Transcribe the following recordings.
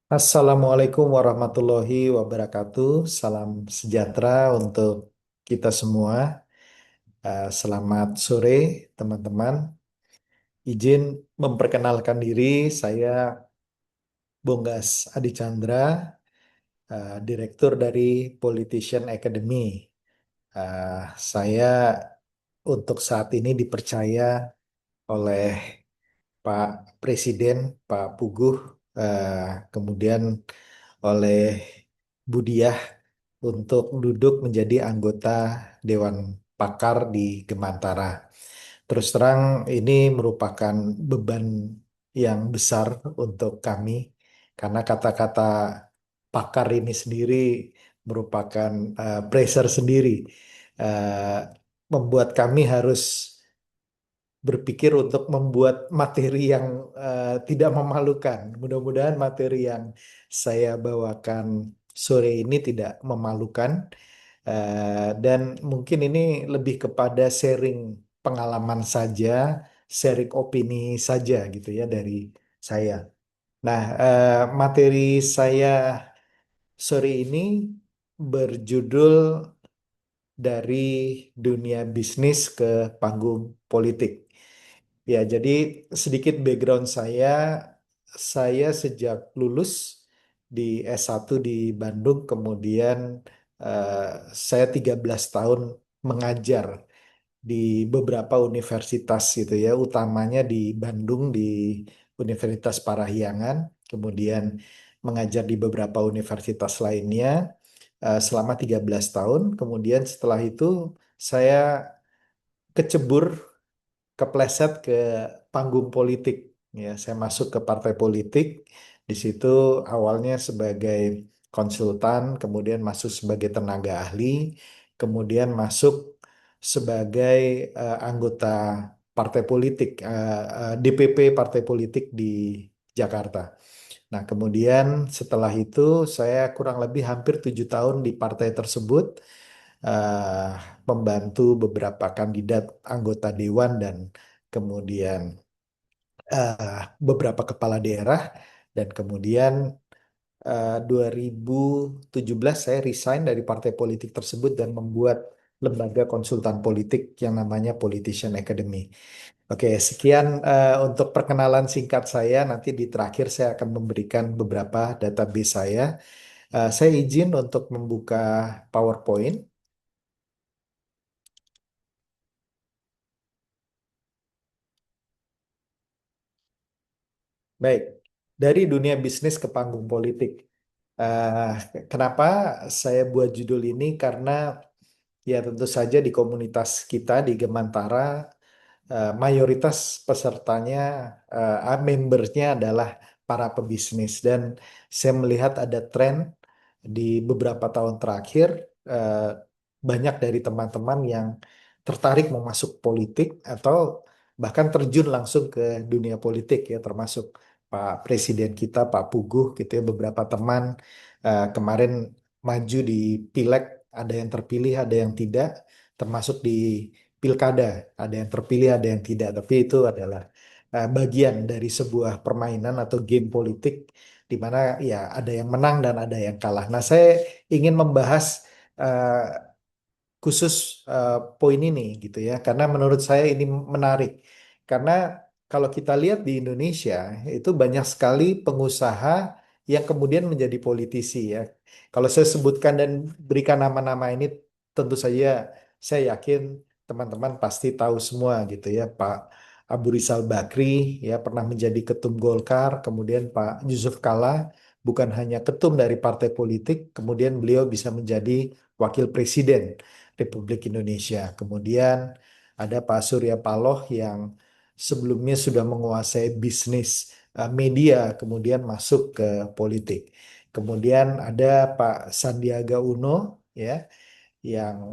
Assalamualaikum warahmatullahi wabarakatuh. Salam sejahtera untuk kita semua. Selamat sore, teman-teman. Izin memperkenalkan diri, saya Bonggas Adi Chandra, Direktur dari Politician Academy. Saya untuk saat ini dipercaya oleh Pak Presiden, Pak Puguh, eh, kemudian oleh Budiah untuk duduk menjadi anggota Dewan Pakar di Gemantara. Terus terang ini merupakan beban yang besar untuk kami karena kata-kata pakar ini sendiri merupakan pressure sendiri. Eh, Membuat kami harus berpikir untuk membuat materi yang tidak memalukan. Mudah-mudahan materi yang saya bawakan sore ini tidak memalukan. Dan mungkin ini lebih kepada sharing pengalaman saja, sharing opini saja gitu ya dari saya. Nah, materi saya sore ini berjudul dari dunia bisnis ke panggung politik. Ya, jadi sedikit background saya sejak lulus di S1 di Bandung, kemudian eh, saya 13 tahun mengajar di beberapa universitas gitu ya, utamanya di Bandung di Universitas Parahyangan, kemudian mengajar di beberapa universitas lainnya selama 13 tahun. Kemudian setelah itu saya kecebur kepleset ke panggung politik. Ya, saya masuk ke partai politik. Di situ awalnya sebagai konsultan, kemudian masuk sebagai tenaga ahli, kemudian masuk sebagai anggota partai politik, DPP partai politik di Jakarta. Nah, kemudian setelah itu saya kurang lebih hampir 7 tahun di partai tersebut, eh, membantu beberapa kandidat anggota dewan dan kemudian eh, beberapa kepala daerah dan kemudian 2017 saya resign dari partai politik tersebut dan membuat lembaga konsultan politik yang namanya Politician Academy. Oke, sekian untuk perkenalan singkat saya. Nanti di terakhir saya akan memberikan beberapa database saya. Saya izin untuk membuka PowerPoint. Baik, dari dunia bisnis ke panggung politik. Eh, Kenapa saya buat judul ini? Karena ya tentu saja di komunitas kita di Gemantara, mayoritas pesertanya, membernya adalah para pebisnis. Dan saya melihat ada tren di beberapa tahun terakhir, eh, banyak dari teman-teman yang tertarik mau masuk politik atau bahkan terjun langsung ke dunia politik ya, termasuk Pak Presiden kita, Pak Puguh gitu ya, beberapa teman kemarin maju di pileg, ada yang terpilih, ada yang tidak, termasuk di pilkada, ada yang terpilih, ada yang tidak, tapi itu adalah bagian dari sebuah permainan atau game politik di mana ya ada yang menang dan ada yang kalah. Nah, saya ingin membahas eh, khusus poin ini gitu ya, karena menurut saya ini menarik. Karena kalau kita lihat di Indonesia itu banyak sekali pengusaha yang kemudian menjadi politisi ya. Kalau saya sebutkan dan berikan nama-nama ini, tentu saja saya yakin teman-teman pasti tahu semua gitu ya. Pak Abu Rizal Bakri ya pernah menjadi ketum Golkar, kemudian Pak Yusuf Kala bukan hanya ketum dari partai politik, kemudian beliau bisa menjadi wakil presiden Republik Indonesia. Kemudian ada Pak Surya Paloh yang sebelumnya sudah menguasai bisnis media, kemudian masuk ke politik. Kemudian ada Pak Sandiaga Uno ya yang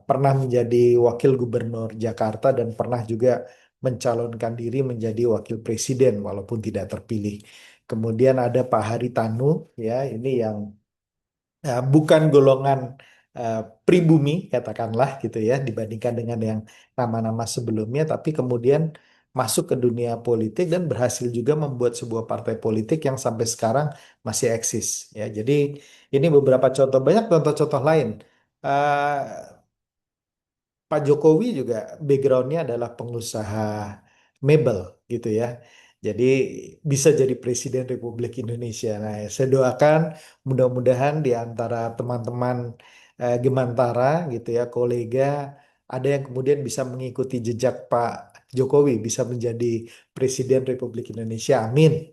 pernah menjadi wakil gubernur Jakarta dan pernah juga mencalonkan diri menjadi wakil presiden walaupun tidak terpilih. Kemudian ada Pak Haritanu ya, ini yang bukan golongan eh, pribumi katakanlah gitu ya dibandingkan dengan yang nama-nama sebelumnya, tapi kemudian masuk ke dunia politik dan berhasil juga membuat sebuah partai politik yang sampai sekarang masih eksis. Ya, jadi ini beberapa contoh, banyak contoh-contoh lain. Eh, Pak Jokowi juga backgroundnya adalah pengusaha mebel gitu ya. Jadi bisa jadi Presiden Republik Indonesia. Nah, saya doakan mudah-mudahan di antara teman-teman Gemantara gitu ya, kolega, ada yang kemudian bisa mengikuti jejak Pak Jokowi, bisa menjadi Presiden Republik Indonesia. Amin.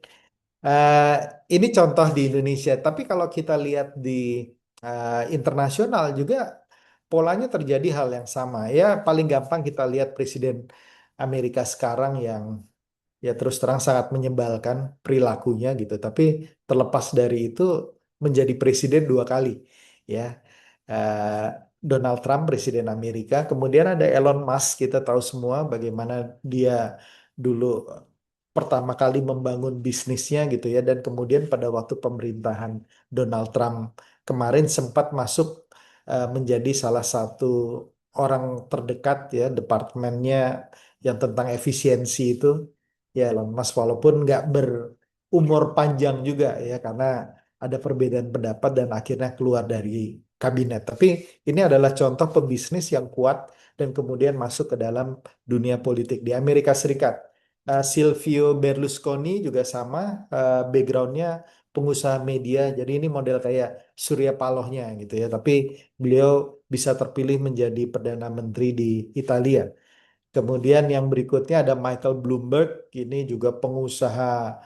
Eh, ini contoh di Indonesia, tapi kalau kita lihat di internasional juga polanya terjadi hal yang sama. Ya, paling gampang kita lihat Presiden Amerika sekarang yang ya terus terang sangat menyebalkan perilakunya gitu. Tapi terlepas dari itu menjadi presiden dua kali, ya. Eh, Donald Trump presiden Amerika, kemudian ada Elon Musk. Kita tahu semua bagaimana dia dulu pertama kali membangun bisnisnya gitu ya, dan kemudian pada waktu pemerintahan Donald Trump kemarin sempat masuk menjadi salah satu orang terdekat ya departemennya yang tentang efisiensi itu ya Elon Musk, walaupun nggak berumur panjang juga ya karena ada perbedaan pendapat dan akhirnya keluar dari kabinet. Tapi ini adalah contoh pebisnis yang kuat dan kemudian masuk ke dalam dunia politik di Amerika Serikat. Silvio Berlusconi juga sama, backgroundnya pengusaha media, jadi ini model kayak Surya Palohnya gitu ya. Tapi beliau bisa terpilih menjadi Perdana Menteri di Italia. Kemudian yang berikutnya ada Michael Bloomberg, ini juga pengusaha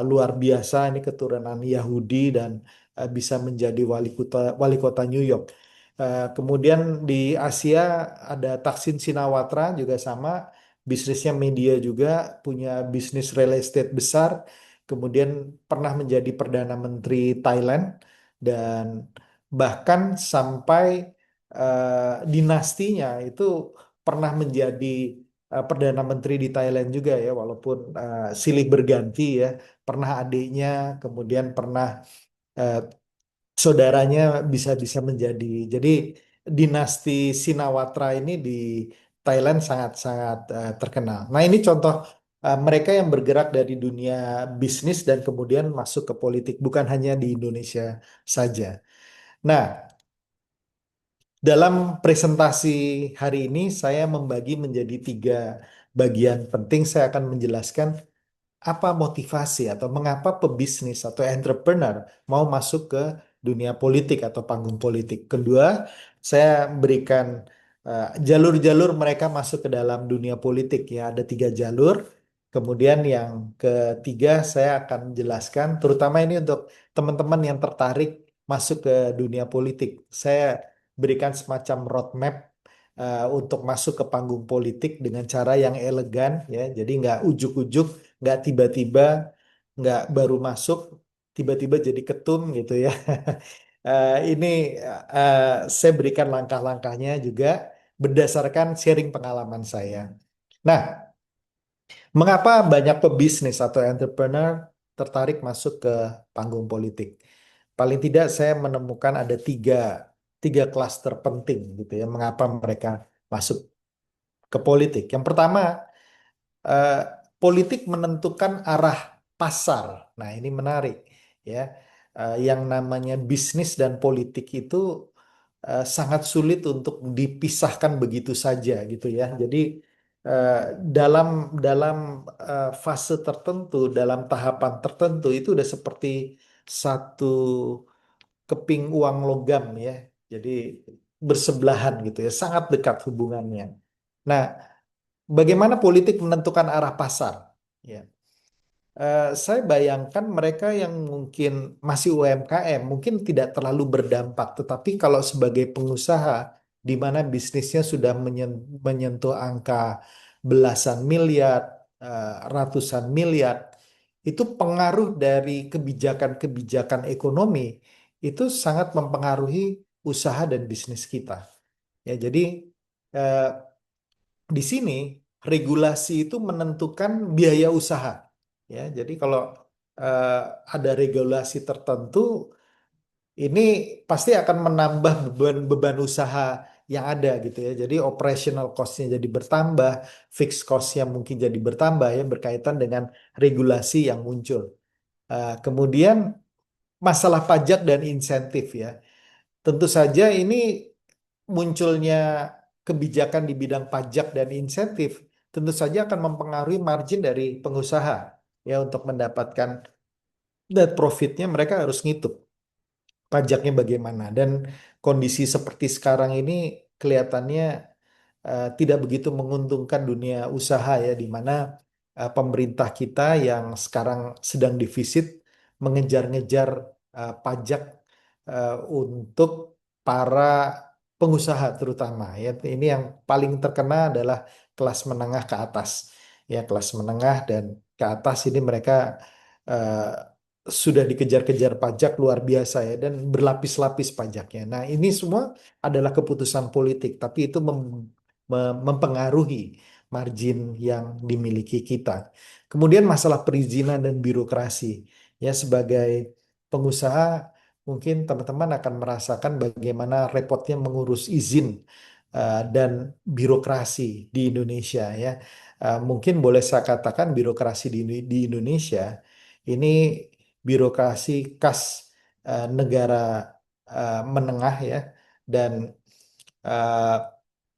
luar biasa, ini keturunan Yahudi dan bisa menjadi wali kota New York. Kemudian di Asia ada Thaksin Shinawatra juga sama, bisnisnya media juga, punya bisnis real estate besar, kemudian pernah menjadi Perdana Menteri Thailand dan bahkan sampai dinastinya itu pernah menjadi Perdana Menteri di Thailand juga ya, walaupun silih berganti ya. Pernah adiknya, kemudian pernah eh, saudaranya bisa-bisa menjadi. Jadi dinasti Sinawatra ini di Thailand sangat-sangat terkenal. Nah, ini contoh mereka yang bergerak dari dunia bisnis dan kemudian masuk ke politik, bukan hanya di Indonesia saja. Nah, dalam presentasi hari ini saya membagi menjadi tiga bagian penting. Saya akan menjelaskan apa motivasi atau mengapa pebisnis atau entrepreneur mau masuk ke dunia politik atau panggung politik. Kedua, saya berikan jalur-jalur mereka masuk ke dalam dunia politik ya. Ada tiga jalur. Kemudian yang ketiga saya akan jelaskan, terutama ini untuk teman-teman yang tertarik masuk ke dunia politik. Saya berikan semacam roadmap untuk masuk ke panggung politik dengan cara yang elegan ya. Jadi nggak ujuk-ujuk, nggak tiba-tiba, nggak baru masuk tiba-tiba jadi ketum gitu ya. Ini eh, saya berikan langkah-langkahnya juga berdasarkan sharing pengalaman saya. Nah, mengapa banyak pebisnis atau entrepreneur tertarik masuk ke panggung politik? Paling tidak saya menemukan ada tiga klaster penting gitu ya, mengapa mereka masuk ke politik. Yang pertama, eh, politik menentukan arah pasar. Nah, ini menarik ya. Yang namanya bisnis dan politik itu sangat sulit untuk dipisahkan begitu saja gitu ya. Jadi eh, dalam dalam fase tertentu, dalam tahapan tertentu itu udah seperti satu keping uang logam ya. Jadi bersebelahan gitu ya, sangat dekat hubungannya. Nah, bagaimana politik menentukan arah pasar? Ya. Saya bayangkan mereka yang mungkin masih UMKM mungkin tidak terlalu berdampak, tetapi kalau sebagai pengusaha di mana bisnisnya sudah menyentuh angka belasan miliar, ratusan miliar, itu pengaruh dari kebijakan-kebijakan ekonomi itu sangat mempengaruhi usaha dan bisnis kita. Ya, jadi eh, di sini regulasi itu menentukan biaya usaha. Ya, jadi kalau eh, ada regulasi tertentu, ini pasti akan menambah beban beban usaha yang ada gitu ya. Jadi operational cost-nya jadi bertambah, fixed cost-nya mungkin jadi bertambah ya berkaitan dengan regulasi yang muncul. Kemudian masalah pajak dan insentif ya. Tentu saja ini munculnya kebijakan di bidang pajak dan insentif tentu saja akan mempengaruhi margin dari pengusaha ya untuk mendapatkan net profitnya mereka harus ngitung pajaknya bagaimana dan kondisi seperti sekarang ini kelihatannya tidak begitu menguntungkan dunia usaha ya di mana pemerintah kita yang sekarang sedang defisit mengejar-ngejar pajak untuk para pengusaha terutama ya ini yang paling terkena adalah kelas menengah ke atas ya kelas menengah dan ke atas ini mereka eh, sudah dikejar-kejar pajak luar biasa ya dan berlapis-lapis pajaknya. Nah, ini semua adalah keputusan politik, tapi itu mempengaruhi margin yang dimiliki kita. Kemudian masalah perizinan dan birokrasi. Ya, sebagai pengusaha mungkin teman-teman akan merasakan bagaimana repotnya mengurus izin dan birokrasi di Indonesia ya. Mungkin boleh saya katakan birokrasi di Indonesia ini birokrasi khas negara menengah ya dan eh,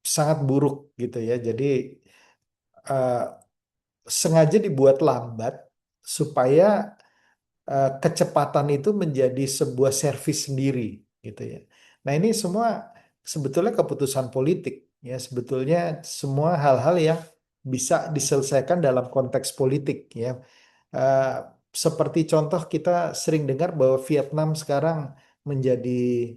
sangat buruk gitu ya. Jadi eh, sengaja dibuat lambat supaya kecepatan itu menjadi sebuah servis sendiri gitu ya. Nah, ini semua sebetulnya keputusan politik ya, sebetulnya semua hal-hal yang bisa diselesaikan dalam konteks politik ya. Eh, Seperti contoh kita sering dengar bahwa Vietnam sekarang menjadi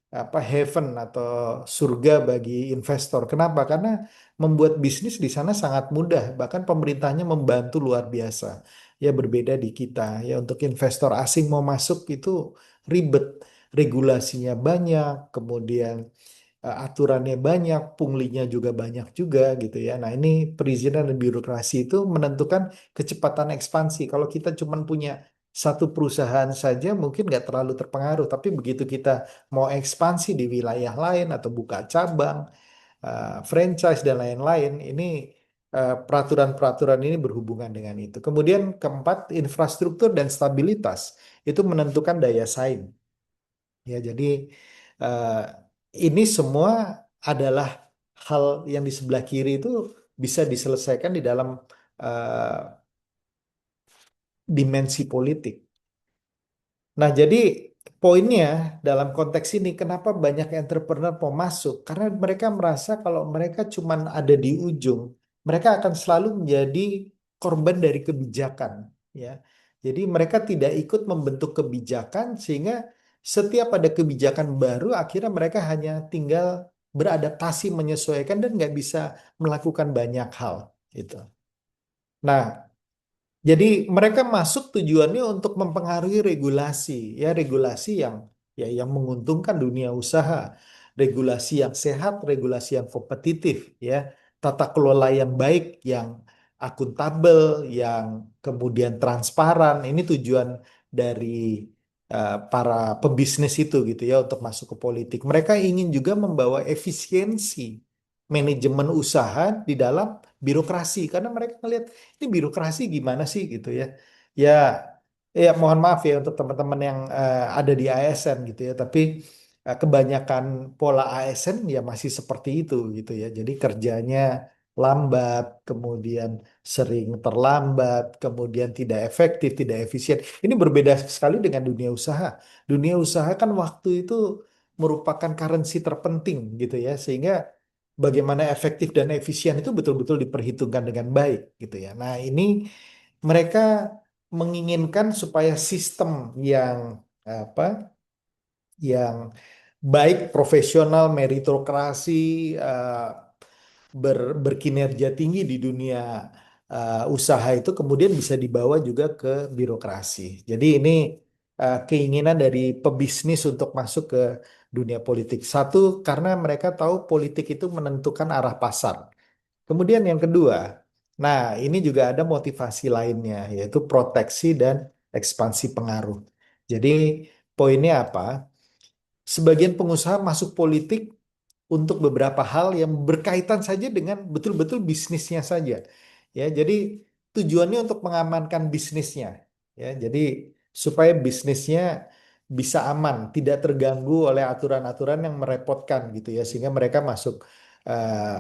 apa heaven atau surga bagi investor. Kenapa? Karena membuat bisnis di sana sangat mudah, bahkan pemerintahnya membantu luar biasa. Ya berbeda di kita. Ya untuk investor asing mau masuk itu ribet, regulasinya banyak, kemudian aturannya banyak, punglinya juga banyak juga gitu ya. Nah, ini perizinan dan birokrasi itu menentukan kecepatan ekspansi. Kalau kita cuma punya satu perusahaan saja mungkin nggak terlalu terpengaruh, tapi begitu kita mau ekspansi di wilayah lain atau buka cabang, franchise dan lain-lain, ini peraturan-peraturan ini berhubungan dengan itu. Kemudian keempat, infrastruktur dan stabilitas itu menentukan daya saing. Ya, jadi eh, ini semua adalah hal yang di sebelah kiri itu bisa diselesaikan di dalam eh, dimensi politik. Nah, jadi poinnya dalam konteks ini, kenapa banyak entrepreneur mau masuk? Karena mereka merasa kalau mereka cuma ada di ujung, mereka akan selalu menjadi korban dari kebijakan, ya. Jadi mereka tidak ikut membentuk kebijakan sehingga setiap ada kebijakan baru, akhirnya mereka hanya tinggal beradaptasi, menyesuaikan dan nggak bisa melakukan banyak hal, gitu. Nah, jadi mereka masuk tujuannya untuk mempengaruhi regulasi, ya regulasi yang menguntungkan dunia usaha, regulasi yang sehat, regulasi yang kompetitif, ya tata kelola yang baik, yang akuntabel, yang kemudian transparan. Ini tujuan dari para pebisnis itu gitu ya untuk masuk ke politik. Mereka ingin juga membawa efisiensi manajemen usaha di dalam birokrasi karena mereka melihat ini birokrasi gimana sih gitu ya. Ya, ya mohon maaf ya untuk teman-teman yang ada di ASN gitu ya, tapi kebanyakan pola ASN ya masih seperti itu gitu ya. Jadi kerjanya lambat, kemudian sering terlambat, kemudian tidak efektif, tidak efisien. Ini berbeda sekali dengan dunia usaha. Dunia usaha kan waktu itu merupakan currency terpenting gitu ya, sehingga bagaimana efektif dan efisien itu betul-betul diperhitungkan dengan baik gitu ya. Nah, ini mereka menginginkan supaya sistem yang apa yang baik, profesional, meritokrasi, eh, berkinerja tinggi di dunia usaha itu kemudian bisa dibawa juga ke birokrasi. Jadi ini keinginan dari pebisnis untuk masuk ke dunia politik. Satu, karena mereka tahu politik itu menentukan arah pasar. Kemudian yang kedua, nah ini juga ada motivasi lainnya, yaitu proteksi dan ekspansi pengaruh. Jadi poinnya apa? Sebagian pengusaha masuk politik untuk beberapa hal yang berkaitan saja dengan betul-betul bisnisnya saja. Ya, jadi tujuannya untuk mengamankan bisnisnya. Ya, jadi supaya bisnisnya bisa aman, tidak terganggu oleh aturan-aturan yang merepotkan gitu ya, sehingga mereka masuk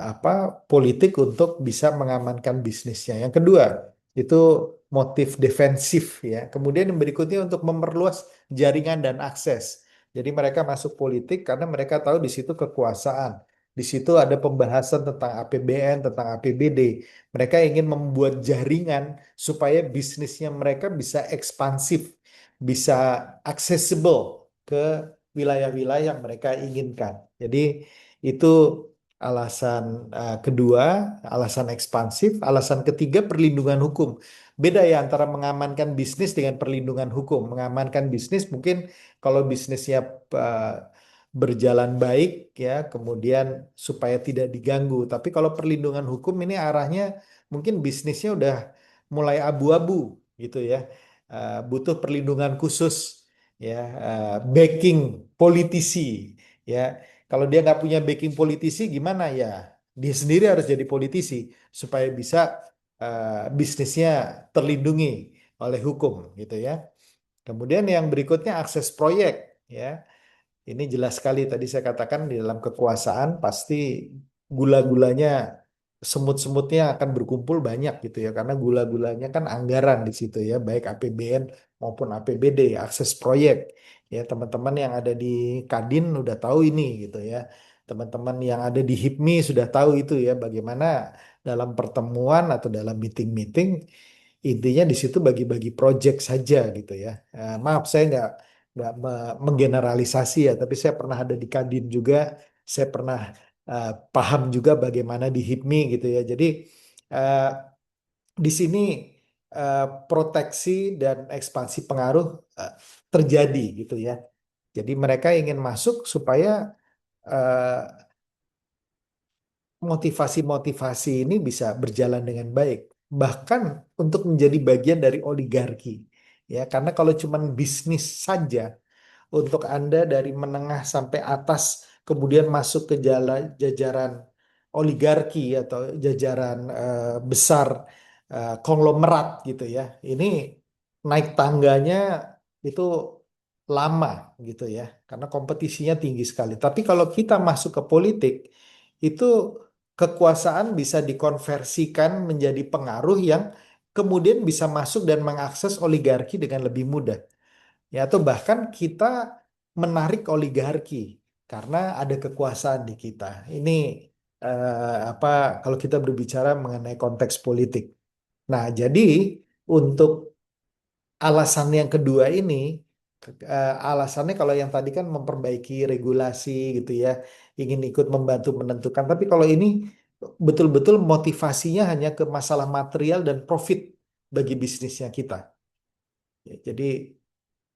apa politik untuk bisa mengamankan bisnisnya. Yang kedua, itu motif defensif ya. Kemudian yang berikutnya untuk memperluas jaringan dan akses. Jadi mereka masuk politik karena mereka tahu di situ kekuasaan. Di situ ada pembahasan tentang APBN, tentang APBD. Mereka ingin membuat jaringan supaya bisnisnya mereka bisa ekspansif, bisa accessible ke wilayah-wilayah yang mereka inginkan. Jadi itu alasan kedua, alasan ekspansif. Alasan ketiga, perlindungan hukum. Beda ya antara mengamankan bisnis dengan perlindungan hukum. Mengamankan bisnis mungkin kalau bisnisnya eh, berjalan baik ya, kemudian supaya tidak diganggu. Tapi kalau perlindungan hukum ini arahnya mungkin bisnisnya udah mulai abu-abu gitu ya. Butuh perlindungan khusus ya, backing politisi ya. Kalau dia nggak punya backing politisi gimana ya? Dia sendiri harus jadi politisi supaya bisa bisnisnya terlindungi oleh hukum gitu ya. Kemudian yang berikutnya akses proyek ya. Ini jelas sekali tadi saya katakan di dalam kekuasaan pasti gula-gulanya semut-semutnya akan berkumpul banyak gitu ya karena gula-gulanya kan anggaran di situ ya baik APBN maupun APBD akses proyek ya teman-teman yang ada di Kadin udah tahu ini gitu ya teman-teman yang ada di HIPMI sudah tahu itu ya bagaimana dalam pertemuan atau dalam meeting-meeting intinya di situ bagi-bagi project saja gitu ya. Maaf saya nggak menggeneralisasi ya, tapi saya pernah ada di Kadin juga, saya pernah paham juga bagaimana di HIPMI gitu ya. Jadi eh, di sini eh, proteksi dan ekspansi pengaruh eh, terjadi gitu ya. Jadi mereka ingin masuk supaya eh, motivasi-motivasi ini bisa berjalan dengan baik. Bahkan untuk menjadi bagian dari oligarki. Ya, karena kalau cuman bisnis saja untuk Anda dari menengah sampai atas kemudian masuk ke jajaran oligarki atau jajaran besar konglomerat gitu ya. Ini naik tangganya itu lama gitu ya. Karena kompetisinya tinggi sekali. Tapi kalau kita masuk ke politik itu kekuasaan bisa dikonversikan menjadi pengaruh yang kemudian bisa masuk dan mengakses oligarki dengan lebih mudah ya atau bahkan kita menarik oligarki karena ada kekuasaan di kita. Ini apa kalau kita berbicara mengenai konteks politik. Nah, jadi untuk alasan yang kedua ini alasannya kalau yang tadi kan memperbaiki regulasi gitu ya, ingin ikut membantu menentukan. Tapi kalau ini betul-betul motivasinya hanya ke masalah material dan profit bagi bisnisnya kita. Ya, jadi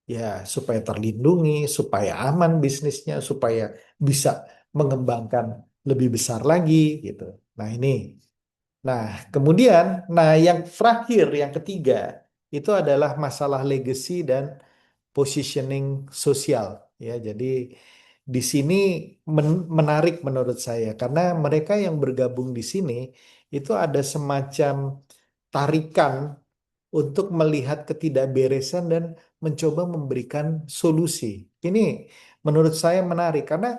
ya supaya terlindungi, supaya aman bisnisnya, supaya bisa mengembangkan lebih besar lagi gitu. Nah ini, nah kemudian, nah yang terakhir, yang ketiga itu adalah masalah legacy dan positioning sosial. Ya, jadi di sini menarik menurut saya karena mereka yang bergabung di sini itu ada semacam tarikan untuk melihat ketidakberesan dan mencoba memberikan solusi. Ini menurut saya menarik karena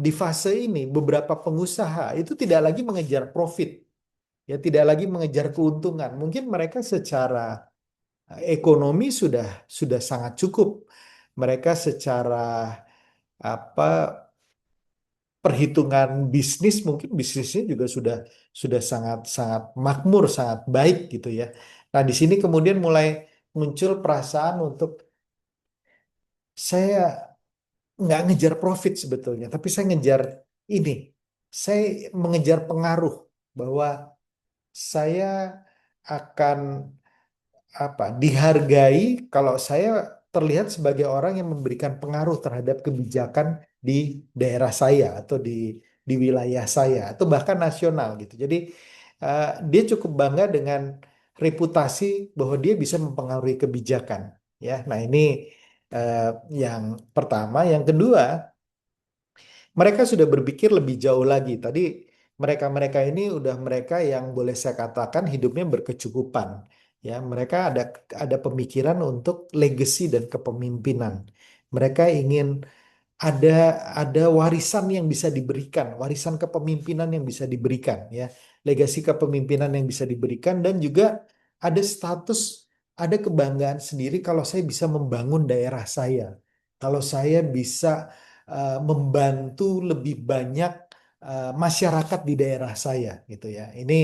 di fase ini beberapa pengusaha itu tidak lagi mengejar profit, ya tidak lagi mengejar keuntungan. Mungkin mereka secara ekonomi sudah sangat cukup. Mereka secara apa perhitungan bisnis mungkin bisnisnya juga sudah sangat sangat makmur, sangat baik gitu ya. Nah, di sini kemudian mulai muncul perasaan untuk saya nggak ngejar profit sebetulnya, tapi saya ngejar ini. Saya mengejar pengaruh bahwa saya akan dihargai kalau saya terlihat sebagai orang yang memberikan pengaruh terhadap kebijakan di daerah saya atau di wilayah saya atau bahkan nasional gitu. Jadi eh, dia cukup bangga dengan reputasi bahwa dia bisa mempengaruhi kebijakan ya. Nah, ini eh, yang pertama, yang kedua mereka sudah berpikir lebih jauh lagi. Tadi mereka-mereka ini udah mereka yang boleh saya katakan hidupnya berkecukupan. Ya, mereka ada pemikiran untuk legacy dan kepemimpinan. Mereka ingin ada ada warisan yang bisa diberikan, warisan kepemimpinan yang bisa diberikan, ya, legasi kepemimpinan yang bisa diberikan, dan juga ada status, ada kebanggaan sendiri kalau saya bisa membangun daerah saya, kalau saya bisa membantu lebih banyak masyarakat di daerah saya, gitu ya. Ini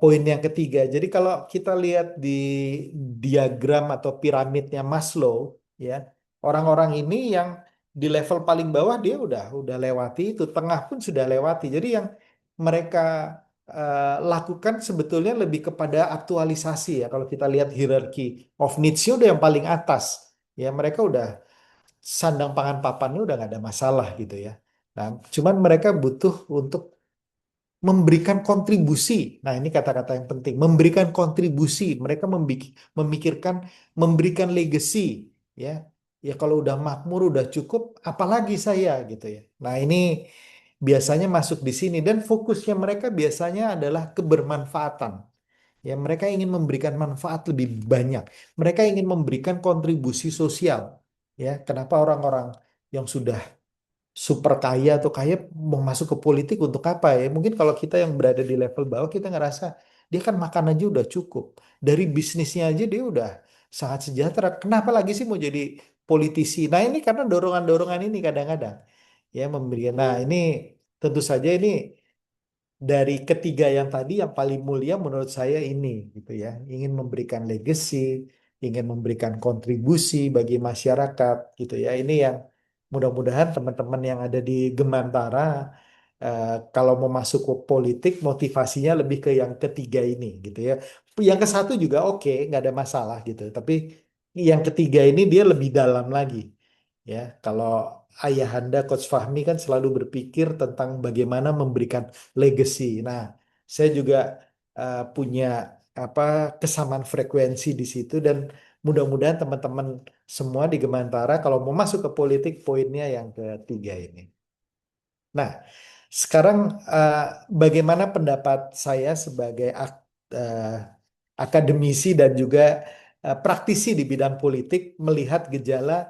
poin yang ketiga. Jadi kalau kita lihat di diagram atau piramidnya Maslow, ya, orang-orang ini yang di level paling bawah dia udah lewati itu, tengah pun sudah lewati. Jadi yang mereka lakukan sebetulnya lebih kepada aktualisasi, ya. Kalau kita lihat hierarchy of needs-nya udah yang paling atas, ya, mereka udah sandang pangan papannya udah nggak ada masalah, gitu ya. Nah, cuman mereka butuh untuk memberikan kontribusi. Nah, ini kata-kata yang penting. Memberikan kontribusi. Mereka memikirkan memberikan legacy, ya. Ya kalau udah makmur, udah cukup, apalagi saya, gitu ya. Nah, ini biasanya masuk di sini dan fokusnya mereka biasanya adalah kebermanfaatan. Ya, mereka ingin memberikan manfaat lebih banyak. Mereka ingin memberikan kontribusi sosial. Ya, kenapa orang-orang yang sudah super kaya atau kaya mau masuk ke politik untuk apa, ya? Mungkin kalau kita yang berada di level bawah kita ngerasa dia kan makan aja udah cukup. Dari bisnisnya aja dia udah sangat sejahtera. Kenapa lagi sih mau jadi politisi? Nah, ini karena dorongan-dorongan ini kadang-kadang, ya, memberikan. Nah, ini tentu saja ini dari ketiga yang tadi yang paling mulia menurut saya ini, gitu ya, ingin memberikan legacy, ingin memberikan kontribusi bagi masyarakat, gitu ya. Ini yang mudah-mudahan teman-teman yang ada di Gemantara kalau mau masuk ke politik motivasinya lebih ke yang ketiga ini, gitu ya. Yang ke satu juga oke, nggak ada masalah, gitu, tapi yang ketiga ini dia lebih dalam lagi, ya. Kalau ayahanda Coach Fahmi kan selalu berpikir tentang bagaimana memberikan legacy. Nah, saya juga punya apa kesamaan frekuensi di situ, dan mudah-mudahan teman-teman semua di Gemantara kalau mau masuk ke politik poinnya yang ketiga ini. Nah, sekarang eh, bagaimana pendapat saya sebagai eh, akademisi dan juga praktisi di bidang politik melihat gejala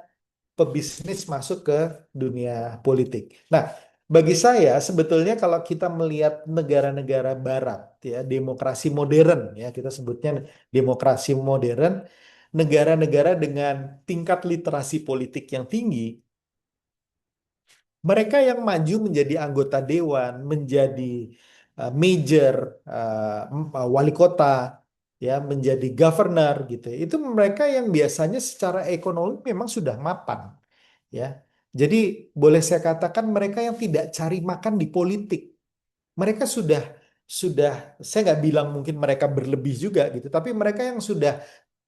pebisnis masuk ke dunia politik. Nah, bagi saya sebetulnya kalau kita melihat negara-negara barat, ya, demokrasi modern, ya, kita sebutnya demokrasi modern, negara-negara dengan tingkat literasi politik yang tinggi, mereka yang maju menjadi anggota dewan, menjadi mayor, wali kota, ya, menjadi governor, gitu. Itu mereka yang biasanya secara ekonomi memang sudah mapan, ya. Jadi boleh saya katakan mereka yang tidak cari makan di politik. Mereka sudah saya nggak bilang mungkin mereka berlebih juga, gitu, tapi mereka yang sudah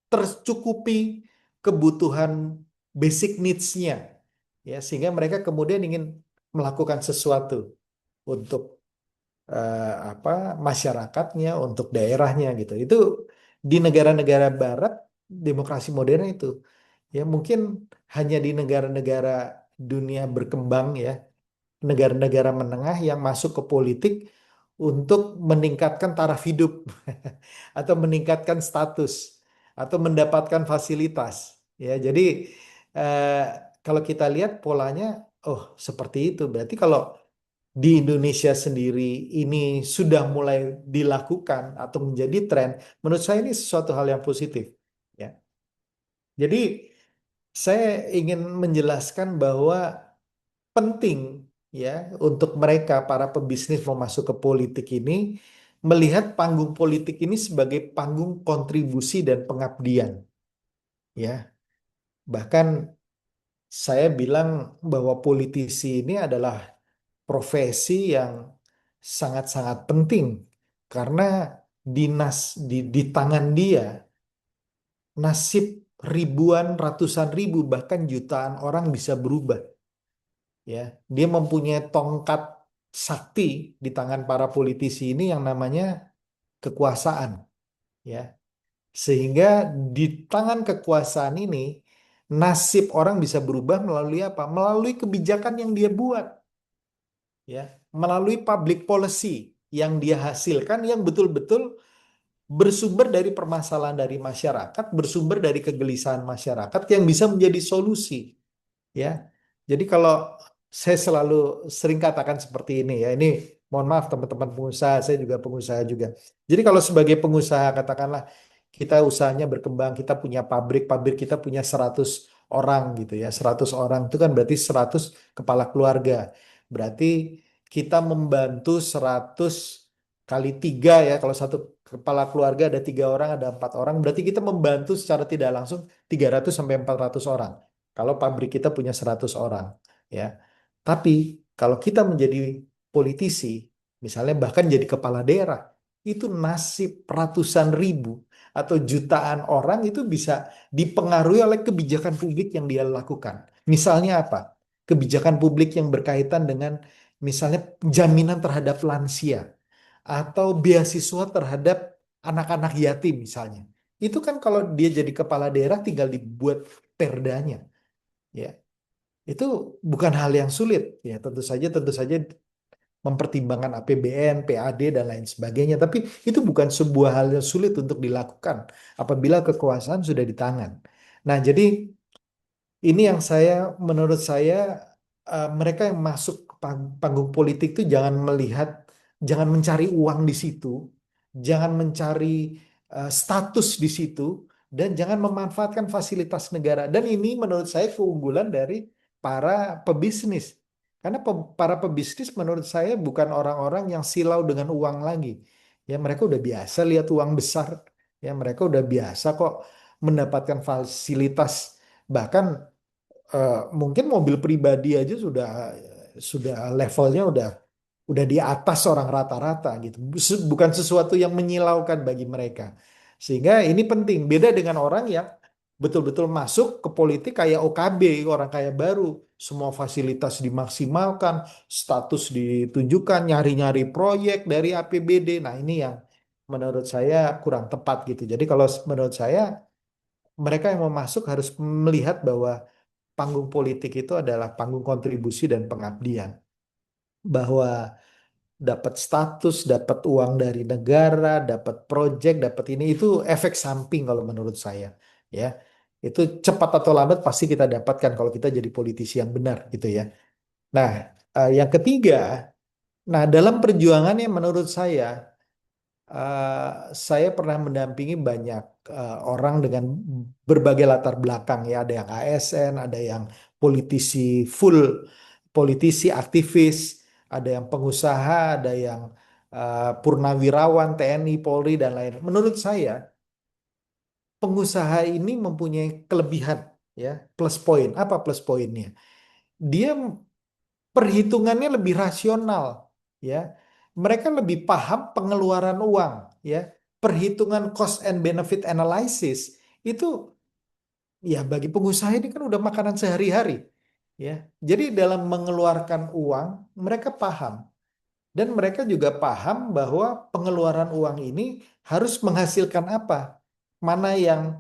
tercukupi kebutuhan basic needs-nya, ya, sehingga mereka kemudian ingin melakukan sesuatu untuk apa masyarakatnya, untuk daerahnya, gitu. Itu di negara-negara barat demokrasi modern itu, ya, mungkin hanya di negara-negara dunia berkembang, ya, negara-negara menengah yang masuk ke politik untuk meningkatkan taraf hidup atau meningkatkan status atau mendapatkan fasilitas, ya. Jadi eh, kalau kita lihat polanya, oh, seperti itu. Berarti kalau di Indonesia sendiri ini sudah mulai dilakukan atau menjadi tren, menurut saya ini sesuatu hal yang positif, ya. Jadi saya ingin menjelaskan bahwa penting, ya, untuk mereka para pebisnis mau masuk ke politik ini melihat panggung politik ini sebagai panggung kontribusi dan pengabdian, ya. Bahkan saya bilang bahwa politisi ini adalah profesi yang sangat-sangat penting karena dinas di tangan dia nasib ribuan, ratusan ribu, bahkan jutaan orang bisa berubah, ya. Dia mempunyai tongkat sakti di tangan para politisi ini yang namanya kekuasaan, ya. Sehingga di tangan kekuasaan ini nasib orang bisa berubah melalui apa? Melalui kebijakan yang dia buat, ya, melalui public policy yang dia hasilkan yang betul-betul bersumber dari permasalahan dari masyarakat, bersumber dari kegelisahan masyarakat yang bisa menjadi solusi, ya. Jadi kalau saya selalu sering katakan seperti ini, ya, ini mohon maaf teman-teman pengusaha, saya juga pengusaha juga. Jadi kalau sebagai pengusaha katakanlah kita usahanya berkembang, kita punya pabrik, pabrik kita punya 100 orang gitu ya. 100 orang itu kan berarti 100 kepala keluarga. Berarti kita membantu 100 kali 3 ya. Kalau satu kepala keluarga ada 3 orang, ada 4 orang, berarti kita membantu secara tidak langsung 300 sampai 400 orang. Kalau pabrik kita punya 100 orang, ya. Tapi kalau kita menjadi politisi, misalnya bahkan jadi kepala daerah, itu nasib ratusan ribu atau jutaan orang itu bisa dipengaruhi oleh kebijakan publik yang dia lakukan. Misalnya apa? Kebijakan publik yang berkaitan dengan misalnya jaminan terhadap lansia atau beasiswa terhadap anak-anak yatim misalnya. Itu kan kalau dia jadi kepala daerah tinggal dibuat perdanya, ya. Itu bukan hal yang sulit, ya. Tentu saja mempertimbangkan APBN, PAD dan lain sebagainya. Tapi itu bukan sebuah hal yang sulit untuk dilakukan apabila kekuasaan sudah di tangan. Nah, jadi ini yang menurut saya, mereka yang masuk ke panggung politik itu jangan mencari uang di situ, jangan mencari status di situ, dan jangan memanfaatkan fasilitas negara. Dan ini menurut saya keunggulan dari para pebisnis. Karena para pebisnis menurut saya bukan orang-orang yang silau dengan uang lagi. Ya, mereka udah biasa lihat uang besar. Ya, mereka udah biasa kok mendapatkan fasilitas. Bahkan mungkin mobil pribadi aja sudah levelnya udah di atas orang rata-rata gitu. Bukan sesuatu yang menyilaukan bagi mereka. Sehingga ini penting. Beda dengan orang yang betul-betul masuk ke politik kayak OKB, orang kaya baru. Semua fasilitas dimaksimalkan, status ditunjukkan, nyari-nyari proyek dari APBD. Nah, ini yang menurut saya kurang tepat gitu. Jadi kalau menurut saya mereka yang mau masuk harus melihat bahwa panggung politik itu adalah panggung kontribusi dan pengabdian. Bahwa dapat status, dapat uang dari negara, dapat proyek, dapat ini itu efek samping kalau menurut saya, ya. Itu cepat atau lambat pasti kita dapatkan kalau kita jadi politisi yang benar gitu ya. Nah, yang ketiga, nah dalam perjuangannya menurut saya pernah mendampingi banyak orang dengan berbagai latar belakang ya. Ada yang ASN, ada yang politisi full, politisi aktivis, ada yang pengusaha, ada yang purnawirawan, TNI, Polri dan lain. Menurut saya pengusaha ini mempunyai kelebihan ya, plus poin. Apa plus poinnya? Dia perhitungannya lebih rasional, ya. Mereka lebih paham pengeluaran uang, ya. Perhitungan cost and benefit analysis itu ya bagi pengusaha ini kan udah makanan sehari-hari, ya. Jadi dalam mengeluarkan uang mereka paham dan mereka juga paham bahwa pengeluaran uang ini harus menghasilkan apa, mana yang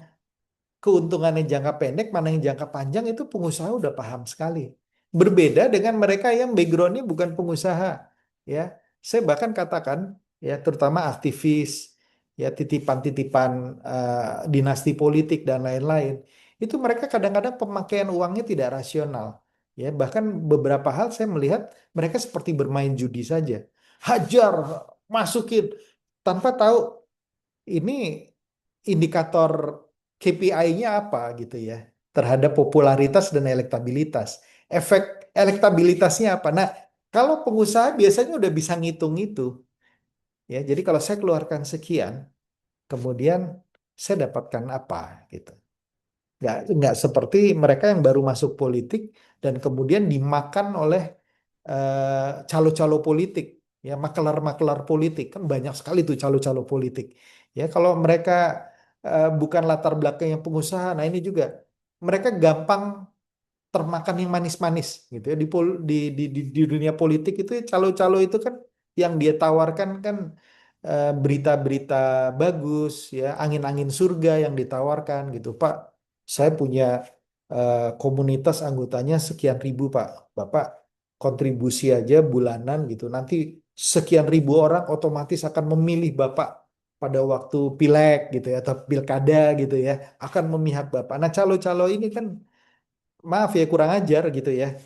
keuntungannya jangka pendek, mana yang jangka panjang itu pengusaha udah paham sekali. Berbeda dengan mereka yang backgroundnya bukan pengusaha, ya. Saya bahkan katakan, ya terutama aktivis, ya titipan-titipan dinasti politik dan lain-lain, itu mereka kadang-kadang pemakaian uangnya tidak rasional, ya. Bahkan beberapa hal saya melihat mereka seperti bermain judi saja, hajar, masukin tanpa tahu ini indikator KPI-nya apa gitu ya terhadap popularitas dan elektabilitas. Efek elektabilitasnya apa? Nah, kalau pengusaha biasanya udah bisa ngitung itu ya. Jadi kalau saya keluarkan sekian, kemudian saya dapatkan apa gitu. Nggak seperti mereka yang baru masuk politik dan kemudian dimakan oleh calo-calo politik, ya makelar-makelar politik kan banyak sekali tuh calo-calo politik, ya kalau mereka bukan latar belakang yang pengusaha, nah ini juga mereka gampang termakan yang manis-manis gitu ya di dunia politik itu ya, calo-calo itu kan yang dia tawarkan kan berita-berita bagus ya, angin-angin surga yang ditawarkan gitu, Pak, saya punya komunitas anggotanya sekian ribu Pak. Bapak kontribusi aja bulanan gitu. Nanti sekian ribu orang otomatis akan memilih Bapak pada waktu pileg gitu ya atau pilkada gitu ya akan memihak Bapak. Nah, calo-calo ini kan maaf ya kurang ajar gitu ya.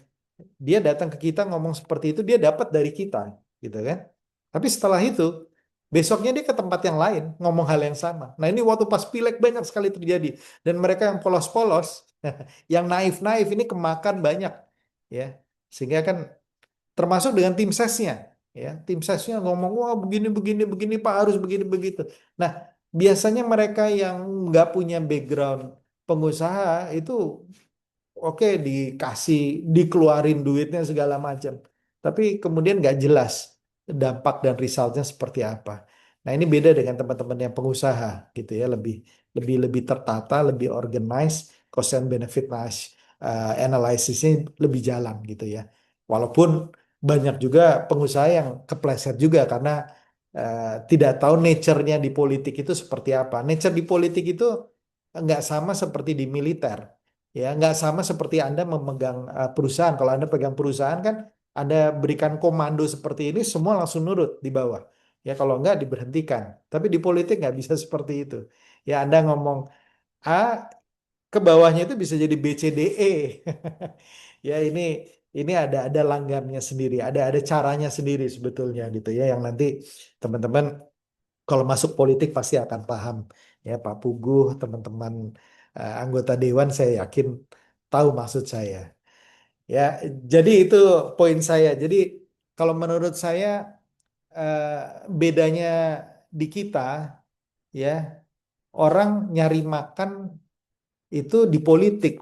Dia datang ke kita ngomong seperti itu dia dapat dari kita gitu kan. Tapi setelah itu besoknya dia ke tempat yang lain ngomong hal yang sama. Nah, ini waktu pas pileg banyak sekali terjadi dan mereka yang polos-polos, yang naif-naif ini kemakan banyak ya. Sehingga kan termasuk dengan tim sesnya ya. Tim sesnya ngomong wah begini begini begini Pak harus begini begitu. Nah, biasanya mereka yang nggak punya background pengusaha itu oke dikasih dikeluarin duitnya segala macam tapi kemudian nggak jelas dampak dan resultnya seperti apa. Nah, ini beda dengan teman-teman yang pengusaha gitu ya, lebih lebih lebih tertata, lebih organized, cost and benefit analysisnya lebih jalan gitu ya. Walaupun banyak juga pengusaha yang kepleset juga karena tidak tahu nature-nya di politik itu seperti apa. Nature di politik itu nggak sama seperti di militer. Ya, nggak sama seperti Anda memegang perusahaan. Kalau Anda pegang perusahaan kan Anda berikan komando seperti ini, semua langsung nurut di bawah. Ya, kalau nggak diberhentikan. Tapi di politik nggak bisa seperti itu. Ya, Anda ngomong A, ke bawahnya itu bisa jadi B, C, D, E. Ya, ini ada langgamnya sendiri, ada caranya sendiri sebetulnya gitu ya, yang nanti teman-teman kalau masuk politik pasti akan paham ya Pak Puguh, teman-teman anggota dewan saya yakin tahu maksud saya. Ya, jadi itu poin saya. Jadi kalau menurut saya eh, bedanya di kita ya orang nyari makan itu di politik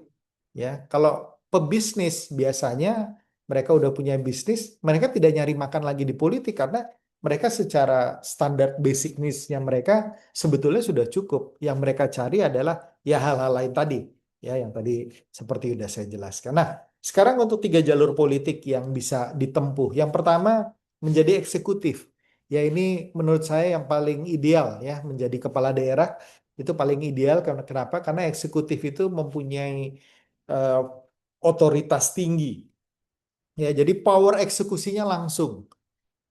ya. Kalau pebisnis biasanya mereka udah punya bisnis, mereka tidak nyari makan lagi di politik karena mereka secara standar basic needs-nya mereka sebetulnya sudah cukup. Yang mereka cari adalah ya hal-hal lain tadi, ya yang tadi seperti sudah saya jelaskan. Nah, sekarang untuk tiga jalur politik yang bisa ditempuh. Yang pertama menjadi eksekutif. Ya ini menurut saya yang paling ideal ya menjadi kepala daerah itu paling ideal karena kenapa? Karena eksekutif itu mempunyai eh, otoritas tinggi. Ya, jadi power eksekusinya langsung.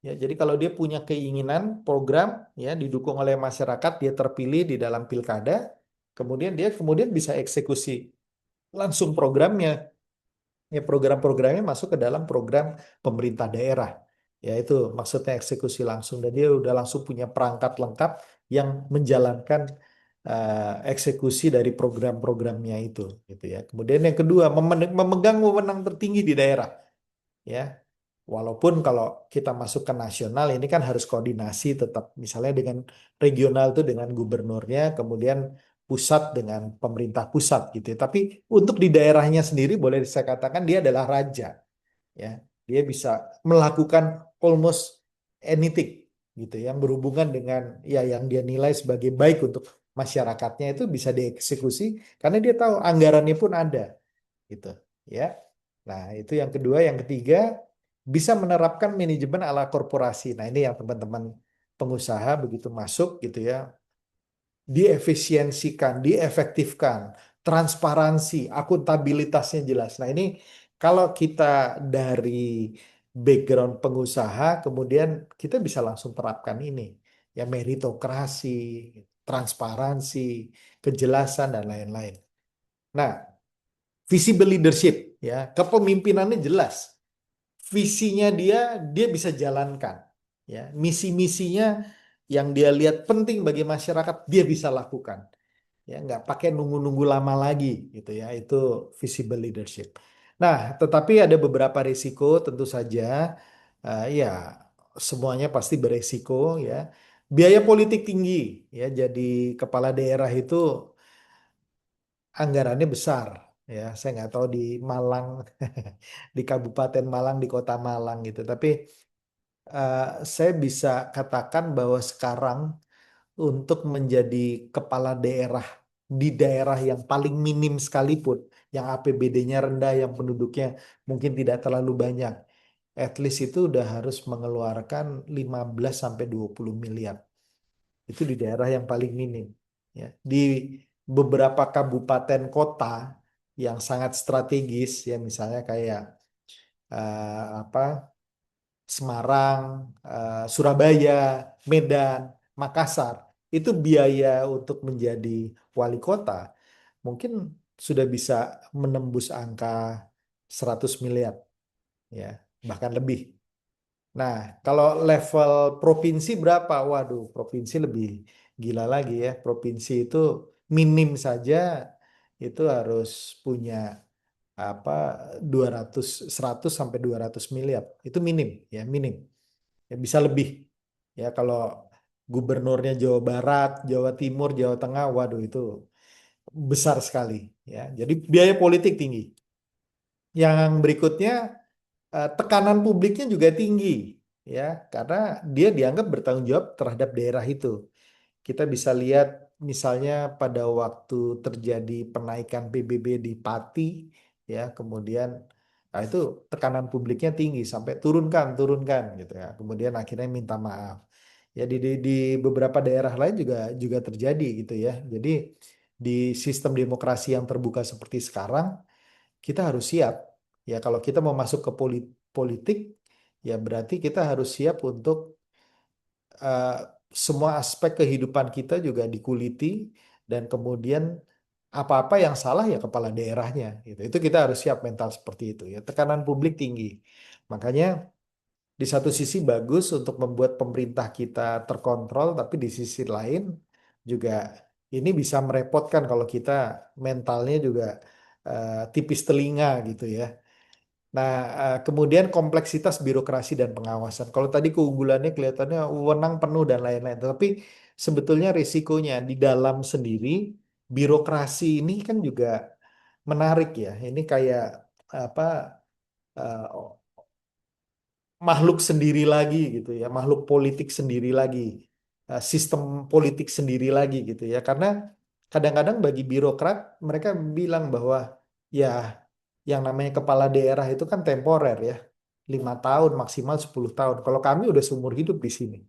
Ya, jadi kalau dia punya keinginan program ya didukung oleh masyarakat, dia terpilih di dalam pilkada, kemudian dia kemudian bisa eksekusi langsung programnya. Ya, program-programnya masuk ke dalam program pemerintah daerah. Ya, itu maksudnya eksekusi langsung. Dan dia udah langsung punya perangkat lengkap yang menjalankan eksekusi dari program-programnya itu. Gitu ya. Kemudian yang kedua, memegang wewenang tertinggi di daerah. Ya, walaupun kalau kita masuk ke nasional ini kan harus koordinasi tetap misalnya dengan regional itu dengan gubernurnya, kemudian pusat dengan pemerintah pusat gitu ya. Tapi untuk di daerahnya sendiri boleh saya katakan dia adalah raja ya. Dia bisa melakukan almost anything gitu yang berhubungan dengan ya yang dia nilai sebagai baik untuk masyarakatnya itu bisa dieksekusi karena dia tahu anggarannya pun ada gitu ya. Nah, itu yang kedua, yang ketiga bisa menerapkan manajemen ala korporasi. Nah, ini yang teman-teman pengusaha begitu masuk gitu ya, diefisiensikan, diefektifkan, transparansi, akuntabilitasnya jelas. Nah, ini kalau kita dari background pengusaha, kemudian kita bisa langsung terapkan ini. Ya, meritokrasi, transparansi, kejelasan, dan lain-lain. Nah, visible leadership, ya, kepemimpinannya jelas. Visinya dia bisa jalankan. Ya, misi-misinya yang dia lihat penting bagi masyarakat, dia bisa lakukan ya nggak pakai nunggu-nunggu lama lagi gitu ya itu visible leadership. Nah tetapi ada beberapa risiko tentu saja. Ya semuanya pasti beresiko ya biaya politik tinggi ya jadi kepala daerah itu anggarannya besar ya saya nggak tahu di Malang di Kabupaten Malang di Kota Malang gitu tapi eh, saya bisa katakan bahwa sekarang untuk menjadi kepala daerah di daerah yang paling minim sekalipun, yang APBD-nya rendah, yang penduduknya mungkin tidak terlalu banyak. At least itu udah harus mengeluarkan 15 sampai 20 miliar. Itu di daerah yang paling minim. Ya. Di beberapa kabupaten kota yang sangat strategis ya misalnya kayak apa Semarang, Surabaya, Medan, Makassar, itu biaya untuk menjadi wali kota mungkin sudah bisa menembus angka 100 miliar ya, bahkan lebih. Nah, kalau level provinsi berapa? Waduh, provinsi lebih gila lagi ya. Provinsi itu minim saja itu harus punya apa 200 100 sampai 200 miliar. Itu minim ya, minim. Ya bisa lebih. Ya kalau gubernurnya Jawa Barat, Jawa Timur, Jawa Tengah, waduh itu besar sekali ya. Jadi biaya politik tinggi. Yang berikutnya tekanan publiknya juga tinggi ya karena dia dianggap bertanggung jawab terhadap daerah itu. Kita bisa lihat misalnya pada waktu terjadi penaikan PBB di Pati ya kemudian nah itu tekanan publiknya tinggi sampai turunkan turunkan gitu ya. Kemudian akhirnya minta maaf. Ya di beberapa daerah lain juga juga terjadi gitu ya. Jadi di sistem demokrasi yang terbuka seperti sekarang kita harus siap. Ya, kalau kita mau masuk ke politik, ya berarti kita harus siap untuk eh, semua aspek kehidupan kita juga dikuliti dan kemudian apa-apa yang salah ya kepala daerahnya gitu. Itu kita harus siap mental seperti itu ya. Tekanan publik tinggi. Makanya di satu sisi bagus untuk membuat pemerintah kita terkontrol, tapi di sisi lain juga ini bisa merepotkan kalau kita mentalnya juga tipis telinga gitu ya. Nah, kemudian kompleksitas birokrasi dan pengawasan. Kalau tadi keunggulannya kelihatannya wewenang penuh dan lain-lain, tapi sebetulnya risikonya di dalam sendiri birokrasi ini kan juga menarik ya. Ini kayak apa eh, makhluk sendiri lagi gitu ya, makhluk politik sendiri lagi, sistem politik sendiri lagi gitu ya. Karena kadang-kadang bagi birokrat mereka bilang bahwa ya yang namanya kepala daerah itu kan temporer ya, 5 tahun maksimal 10 tahun. Kalau kami udah seumur hidup di sini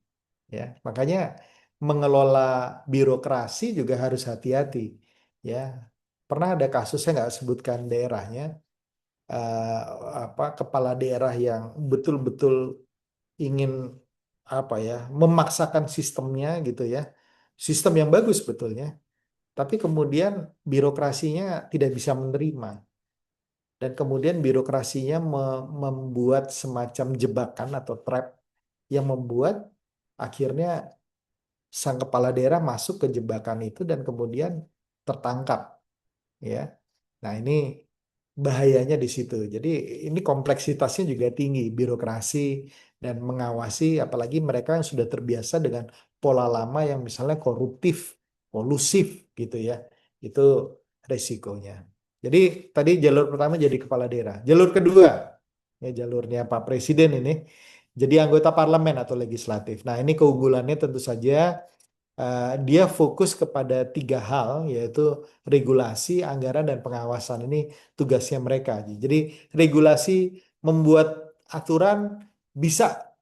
ya, makanya mengelola birokrasi juga harus hati-hati ya. Pernah ada kasus saya nggak sebutkan daerahnya, eh, kepala daerah yang betul-betul ingin apa ya memaksakan sistemnya gitu ya sistem yang bagus betulnya tapi kemudian birokrasinya tidak bisa menerima dan kemudian birokrasinya membuat semacam jebakan atau trap yang membuat akhirnya sang kepala daerah masuk ke jebakan itu dan kemudian tertangkap ya. Nah, ini bahayanya di situ. Jadi ini kompleksitasnya juga tinggi, birokrasi dan mengawasi apalagi mereka yang sudah terbiasa dengan pola lama yang misalnya koruptif, kolusif gitu ya. Itu resikonya. Jadi tadi jalur pertama jadi kepala daerah. Jalur kedua, ya jalurnya Pak Presiden ini jadi anggota parlemen atau legislatif. Nah, ini keunggulannya tentu saja dia fokus kepada 3 hal, yaitu regulasi, anggaran, dan pengawasan. Ini tugasnya mereka. Jadi regulasi membuat aturan bisa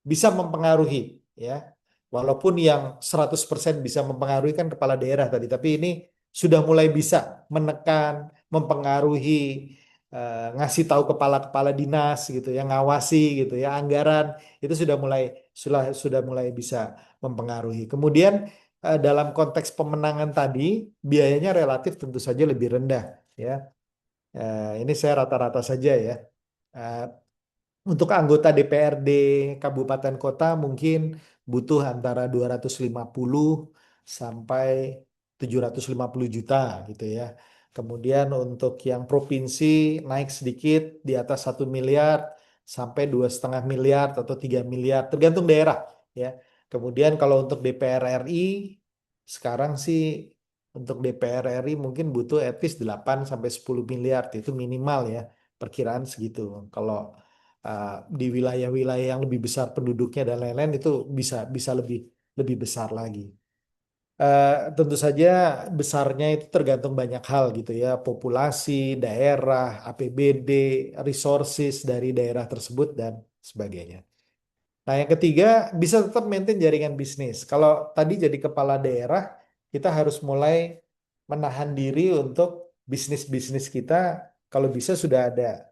bisa mempengaruhi, ya. Walaupun yang 100% bisa mempengaruhi kan kepala daerah tadi, tapi ini sudah mulai bisa menekan, mempengaruhi, ngasih tahu kepala-kepala dinas gitu, yang ngawasi gitu ya, anggaran itu sudah mulai bisa mempengaruhi. Kemudian dalam konteks pemenangan tadi biayanya relatif tentu saja lebih rendah ya. Ini saya rata-rata saja ya. Eh, untuk anggota DPRD kabupaten kota mungkin butuh antara 250 sampai 750 juta gitu ya. Kemudian untuk yang provinsi naik sedikit di atas 1 miliar sampai 2,5 miliar atau 3 miliar tergantung daerah ya. Kemudian kalau untuk DPR RI sekarang sih untuk DPR RI mungkin butuh at least 8 sampai 10 miliar itu minimal ya perkiraan segitu. Kalau uh, di wilayah-wilayah yang lebih besar penduduknya dan lain-lain itu bisa bisa lebih lebih besar lagi. Tentu saja besarnya itu tergantung banyak hal gitu ya, populasi, daerah, APBD, resources dari daerah tersebut dan sebagainya. Nah, yang ketiga bisa tetap maintain jaringan bisnis. Kalau tadi jadi kepala daerah, kita harus mulai menahan diri untuk bisnis-bisnis kita kalau bisa sudah ada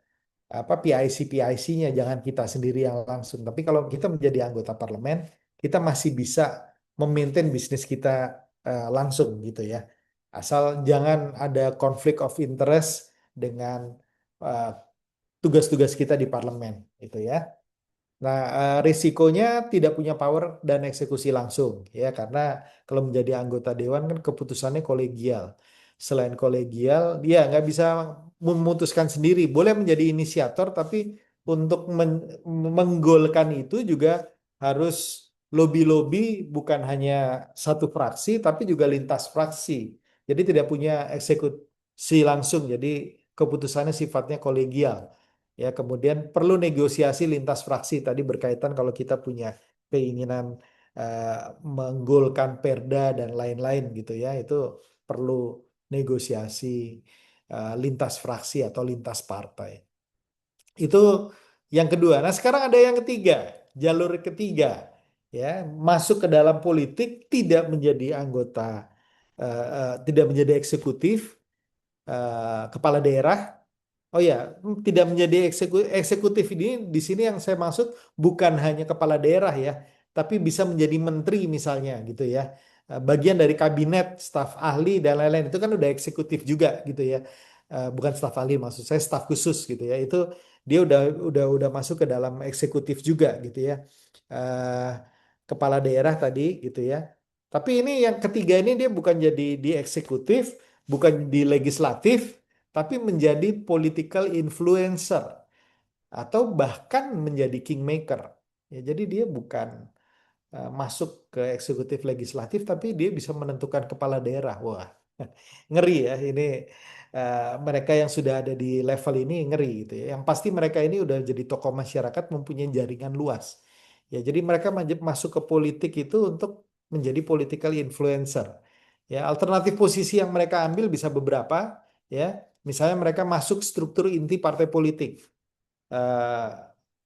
apa PIC-PIC-nya, jangan kita sendiri yang langsung. Tapi kalau kita menjadi anggota parlemen, kita masih bisa memaintain bisnis kita langsung gitu ya. Asal jangan ada konflik of interest dengan eh, tugas-tugas kita di parlemen gitu ya. Nah, risikonya tidak punya power dan eksekusi langsung, ya, karena kalau menjadi anggota dewan kan keputusannya kolegial. Selain kolegial, dia nggak bisa memutuskan sendiri. Boleh menjadi inisiator, tapi untuk menggolkan itu juga harus lobby-lobby bukan hanya satu fraksi, tapi juga lintas fraksi. Jadi tidak punya eksekusi langsung. Jadi keputusannya sifatnya kolegial. Ya, kemudian perlu negosiasi lintas fraksi tadi berkaitan kalau kita punya keinginan eh, menggolkan perda dan lain-lain gitu ya, itu perlu negosiasi lintas fraksi atau lintas partai. Itu yang kedua. Nah, sekarang ada yang ketiga, jalur ketiga ya, masuk ke dalam politik tidak menjadi anggota tidak menjadi eksekutif kepala daerah. Oh ya, tidak menjadi eksekutif ini di sini yang saya maksud bukan hanya kepala daerah ya, tapi bisa menjadi menteri misalnya gitu ya. Bagian dari kabinet, staf ahli dan lain-lain itu kan udah eksekutif juga gitu ya. Bukan staf ahli maksud saya staf khusus gitu ya. Itu dia udah masuk ke dalam eksekutif juga gitu ya. Eh, Kepala daerah tadi gitu ya. Tapi ini yang ketiga ini dia bukan jadi di eksekutif, bukan di legislatif, tapi menjadi political influencer atau bahkan menjadi kingmaker. Ya, jadi dia bukan masuk ke eksekutif legislatif, tapi dia bisa menentukan kepala daerah. Wah, ngeri ya ini mereka yang sudah ada di level ini ngeri gitu ya. Yang pasti mereka ini udah jadi tokoh masyarakat mempunyai jaringan luas. Ya, jadi mereka masuk ke politik itu untuk menjadi political influencer. Ya, alternatif posisi yang mereka ambil bisa beberapa ya. Misalnya mereka masuk struktur inti partai politik. eh,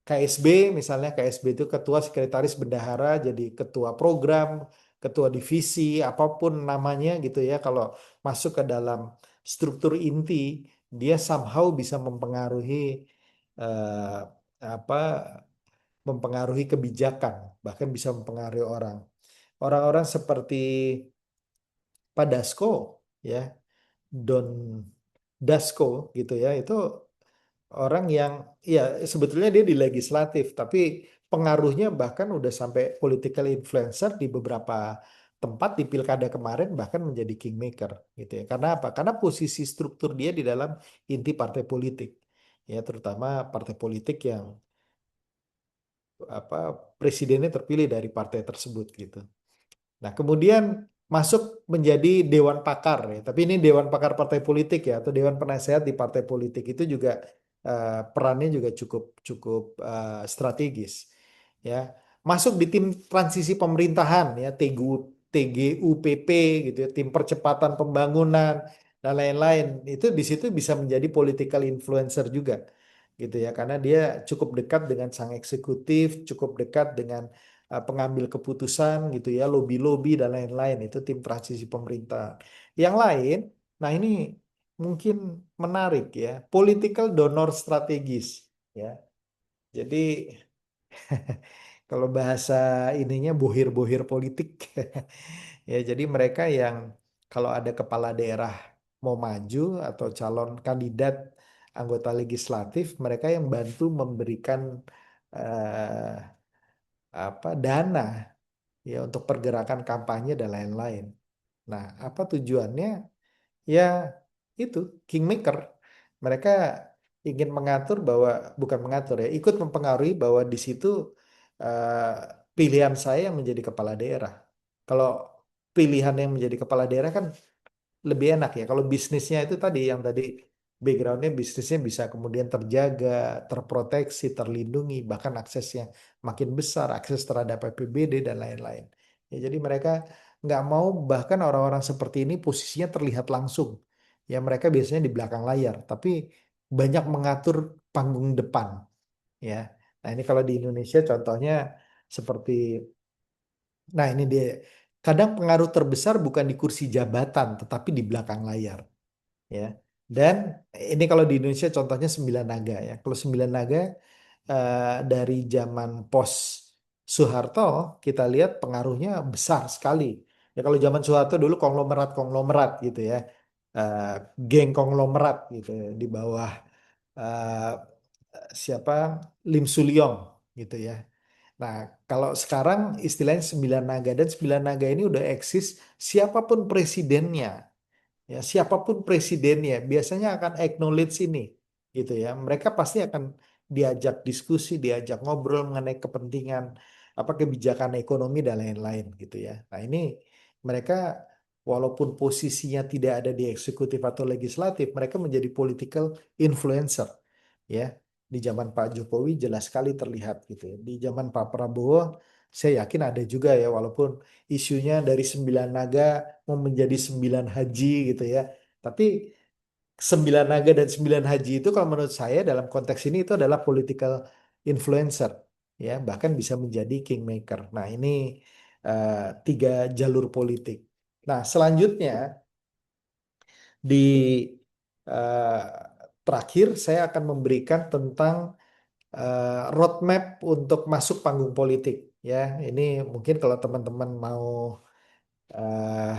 KSB misalnya KSB itu ketua sekretaris bendahara jadi ketua program, ketua divisi, apapun namanya gitu ya. Kalau masuk ke dalam struktur inti, dia somehow bisa mempengaruhi eh, apa mempengaruhi kebijakan, bahkan bisa mempengaruhi orang. Orang-orang seperti Pak Dasko ya, Don Dasko gitu ya, itu orang yang ya sebetulnya dia di legislatif tapi pengaruhnya bahkan udah sampai political influencer di beberapa tempat di pilkada kemarin bahkan menjadi kingmaker gitu ya. Karena apa? Karena posisi struktur dia di dalam inti partai politik. Ya, terutama partai politik yang apa presidennya terpilih dari partai tersebut gitu. Nah, kemudian masuk menjadi dewan pakar ya. Tapi ini dewan pakar partai politik ya atau dewan penasehat di partai politik itu juga perannya juga cukup cukup strategis ya. Masuk di tim transisi pemerintahan ya TGUPP gitu ya, tim percepatan pembangunan dan lain-lain. Itu di situ bisa menjadi political influencer juga gitu ya karena dia cukup dekat dengan sang eksekutif, cukup dekat dengan pengambil keputusan gitu ya, lobby-lobby dan lain-lain itu tim transisi pemerintah. Yang lain, nah ini mungkin menarik ya, political donor strategis ya. Jadi kalau bahasa ininya bohir-bohir politik. Ya, jadi mereka yang kalau ada kepala daerah mau maju atau calon kandidat anggota legislatif, mereka yang bantu memberikan eh, apa dana ya untuk pergerakan kampanye dan lain-lain. Nah, apa tujuannya? Ya itu kingmaker. Mereka ingin mengatur bahwa bukan mengatur ya, ikut mempengaruhi bahwa di situ eh, pilihan saya yang menjadi kepala daerah. Kalau pilihan yang menjadi kepala daerah kan lebih enak ya. Kalau bisnisnya itu tadi yang tadi backgroundnya bisnisnya bisa kemudian terjaga, terproteksi, terlindungi, bahkan aksesnya makin besar, akses terhadap APBD dan lain-lain. Ya, jadi mereka nggak mau bahkan orang-orang seperti ini posisinya terlihat langsung. Ya mereka biasanya di belakang layar, tapi banyak mengatur panggung depan. Ya, nah ini kalau di Indonesia contohnya seperti, nah ini dia. Kadang pengaruh terbesar bukan di kursi jabatan, tetapi di belakang layar. Ya. Dan ini kalau di Indonesia contohnya Sembilan Naga ya. Kalau Sembilan Naga dari zaman pos Soeharto kita lihat pengaruhnya besar sekali. Ya kalau zaman Soeharto dulu konglomerat-konglomerat gitu ya. Eh, geng konglomerat gitu ya, di bawah eh, siapa Lim Sulyong gitu ya. Nah, kalau sekarang istilahnya Sembilan Naga dan Sembilan Naga ini udah eksis siapapun presidennya. Ya, siapapun presidennya biasanya akan acknowledge ini, gitu ya. Mereka pasti akan diajak diskusi, diajak ngobrol mengenai kepentingan apa kebijakan ekonomi dan lain-lain, gitu ya. Nah, ini mereka walaupun posisinya tidak ada di eksekutif atau legislatif, mereka menjadi political influencer, ya. Di zaman Pak Jokowi jelas sekali terlihat gitu ya. Di zaman Pak Prabowo saya yakin ada juga ya, walaupun isunya dari sembilan naga mau menjadi sembilan haji gitu ya. Tapi sembilan naga dan sembilan haji itu kalau menurut saya dalam konteks ini itu adalah political influencer ya, bahkan bisa menjadi kingmaker. Nah, ini eh, tiga jalur politik. Nah, selanjutnya di eh, terakhir saya akan memberikan tentang roadmap untuk masuk panggung politik ya. Ini mungkin kalau teman-teman mau eh,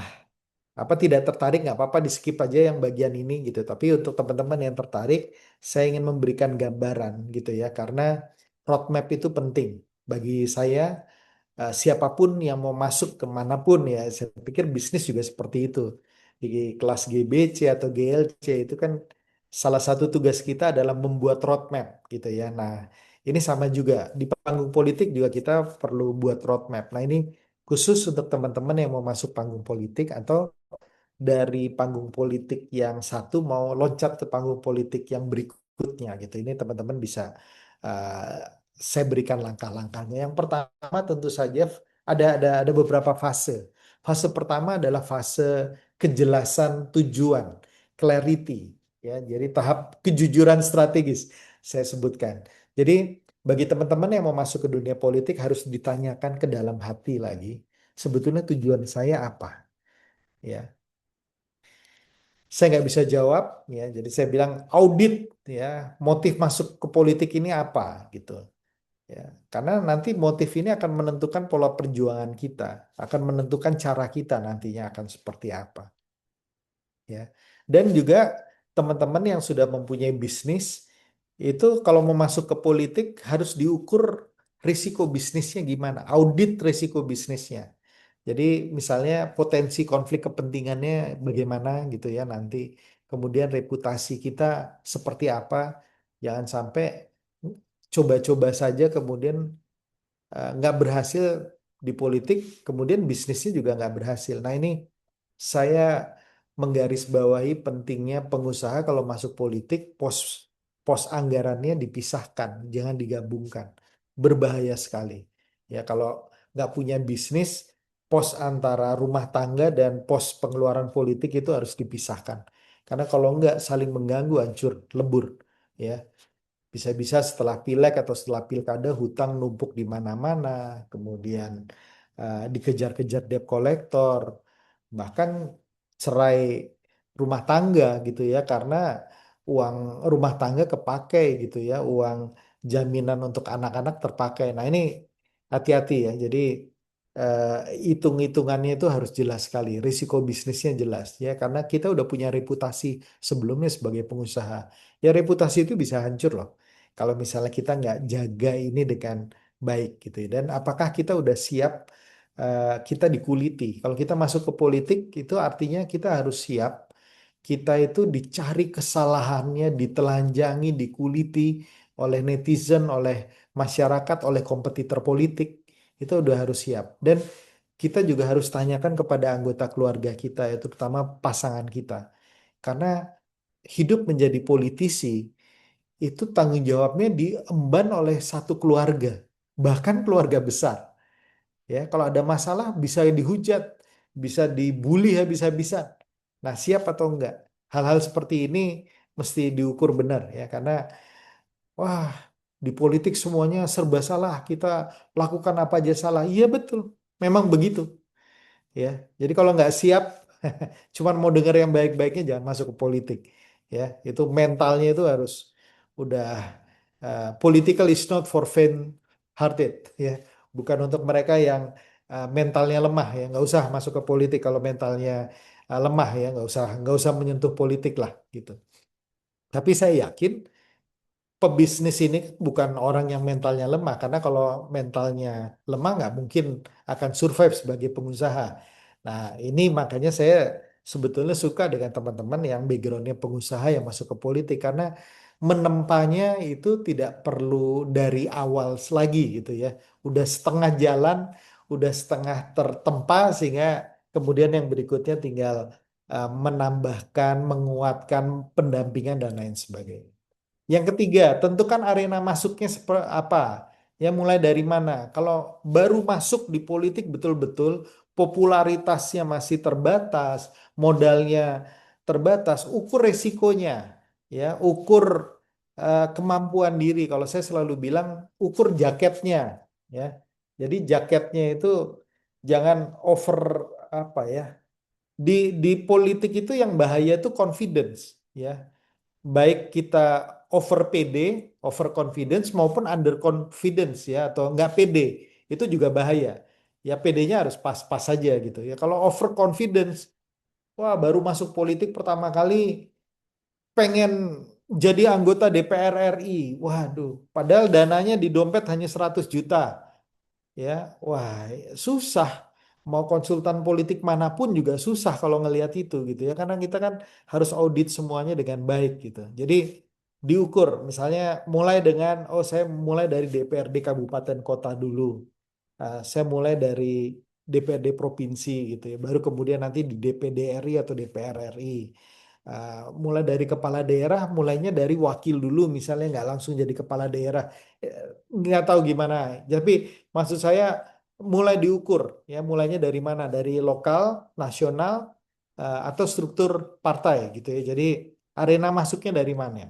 apa tidak tertarik nggak apa-apa di skip aja yang bagian ini gitu. Tapi untuk teman-teman yang tertarik, saya ingin memberikan gambaran gitu ya, karena roadmap itu penting bagi saya. Siapapun yang mau masuk kemanapun ya, saya pikir bisnis juga seperti itu. Di kelas GBC atau GLC itu kan salah satu tugas kita adalah membuat roadmap gitu ya. Nah, ini sama juga di panggung politik juga kita perlu buat roadmap. Nah, ini khusus untuk teman-teman yang mau masuk panggung politik atau dari panggung politik yang satu mau loncat ke panggung politik yang berikutnya gitu. Ini teman-teman bisa saya berikan langkah-langkahnya. Yang pertama tentu saja ada beberapa fase. Fase pertama adalah fase kejelasan tujuan, clarity ya. Jadi tahap kejujuran strategis saya sebutkan. Jadi bagi teman-teman yang mau masuk ke dunia politik harus ditanyakan ke dalam hati lagi. Sebetulnya tujuan saya apa? Ya, saya nggak bisa jawab ya, jadi saya bilang audit ya, motif masuk ke politik ini apa gitu ya, karena nanti motif ini akan menentukan pola perjuangan kita, akan menentukan cara kita nantinya akan seperti apa ya. Dan juga teman-teman yang sudah mempunyai bisnis itu kalau mau masuk ke politik harus diukur risiko bisnisnya gimana, audit risiko bisnisnya. Jadi misalnya potensi konflik kepentingannya bagaimana gitu ya nanti. Kemudian reputasi kita seperti apa. Jangan sampai coba-coba saja kemudian nggak berhasil di politik, kemudian bisnisnya juga nggak berhasil. Nah, ini saya menggarisbawahi pentingnya pengusaha kalau masuk politik, pos pos anggarannya dipisahkan, jangan digabungkan. Berbahaya sekali. Ya, kalau nggak punya bisnis, pos antara rumah tangga dan pos pengeluaran politik itu harus dipisahkan. Karena kalau nggak saling mengganggu, hancur, lebur. Ya, bisa-bisa setelah pileg atau setelah pilkada hutang numpuk di mana-mana, kemudian dikejar-kejar debt collector, bahkan cerai rumah tangga gitu ya karena uang rumah tangga kepakai gitu ya, uang jaminan untuk anak-anak terpakai. Nah, ini hati-hati ya. Jadi eh, hitung-hitungannya itu harus jelas sekali, risiko bisnisnya jelas ya karena kita udah punya reputasi sebelumnya sebagai pengusaha. Ya reputasi itu bisa hancur loh kalau misalnya kita nggak jaga ini dengan baik gitu ya. Dan apakah kita udah siap kita dikuliti? Kalau kita masuk ke politik itu artinya kita harus siap. Kita itu dicari kesalahannya, ditelanjangi, dikuliti oleh netizen, oleh masyarakat, oleh kompetitor politik. Itu udah harus siap. Dan kita juga harus tanyakan kepada anggota keluarga kita, yaitu terutama pasangan kita. Karena hidup menjadi politisi itu tanggung jawabnya diemban oleh satu keluarga, bahkan keluarga besar. Ya, kalau ada masalah bisa dihujat, bisa dibully habis-habisan. Nah, siap atau enggak? Hal-hal seperti ini mesti diukur benar ya, karena wah di politik semuanya serba salah, kita lakukan apa aja salah. Iya betul, memang begitu ya. Jadi kalau nggak siap, cuman mau dengar yang baik-baiknya jangan masuk ke politik. ya. Itu mentalnya itu harus udah political is not for faint-hearted, ya. Bukan untuk mereka yang mentalnya lemah, ya. Nggak usah masuk ke politik kalau mentalnya lemah, ya. Nggak usah menyentuh politik lah gitu. Tapi saya yakin pebisnis ini bukan orang yang mentalnya lemah, karena kalau mentalnya lemah nggak mungkin akan survive sebagai pengusaha. Nah, ini makanya saya sebetulnya suka dengan teman-teman yang backgroundnya pengusaha yang masuk ke politik, karena menempanya itu tidak perlu dari awal lagi gitu ya. Udah setengah jalan, udah setengah tertempa, sehingga kemudian yang berikutnya tinggal menambahkan, menguatkan pendampingan dan lain sebagainya. Yang ketiga, tentukan arena masuknya seperti apa. Ya, mulai dari mana? Kalau baru masuk di politik betul-betul, popularitasnya masih terbatas, modalnya terbatas, ukur resikonya. Ya, ukur kemampuan diri. Kalau saya selalu bilang, ukur jaketnya. Ya, jadi jaketnya itu jangan over apa ya. Di politik itu yang bahaya itu confidence. Ya, baik kita over PD, over confidence maupun under confidence, ya, atau nggak pede, itu juga bahaya. Ya, PD-nya harus pas-pas saja gitu ya. Kalau over confidence, wah, baru masuk politik pertama kali pengen jadi anggota DPR RI. Waduh, padahal dananya di dompet hanya 100 juta. Ya, wah, susah. Mau konsultan politik manapun juga susah kalau ngelihat itu gitu ya, karena kita kan harus audit semuanya dengan baik gitu. Jadi diukur, misalnya mulai dengan, oh, saya mulai dari DPRD kabupaten kota dulu. Saya mulai dari DPRD provinsi gitu ya, baru kemudian nanti di DPD RI atau DPR RI. Mulai dari kepala daerah, mulainya dari wakil dulu, misalnya nggak langsung jadi kepala daerah. Eh, nggak tahu gimana, tapi maksud saya mulai diukur, ya, mulainya dari mana, dari lokal, nasional, atau struktur partai gitu ya. Jadi arena masuknya dari mana.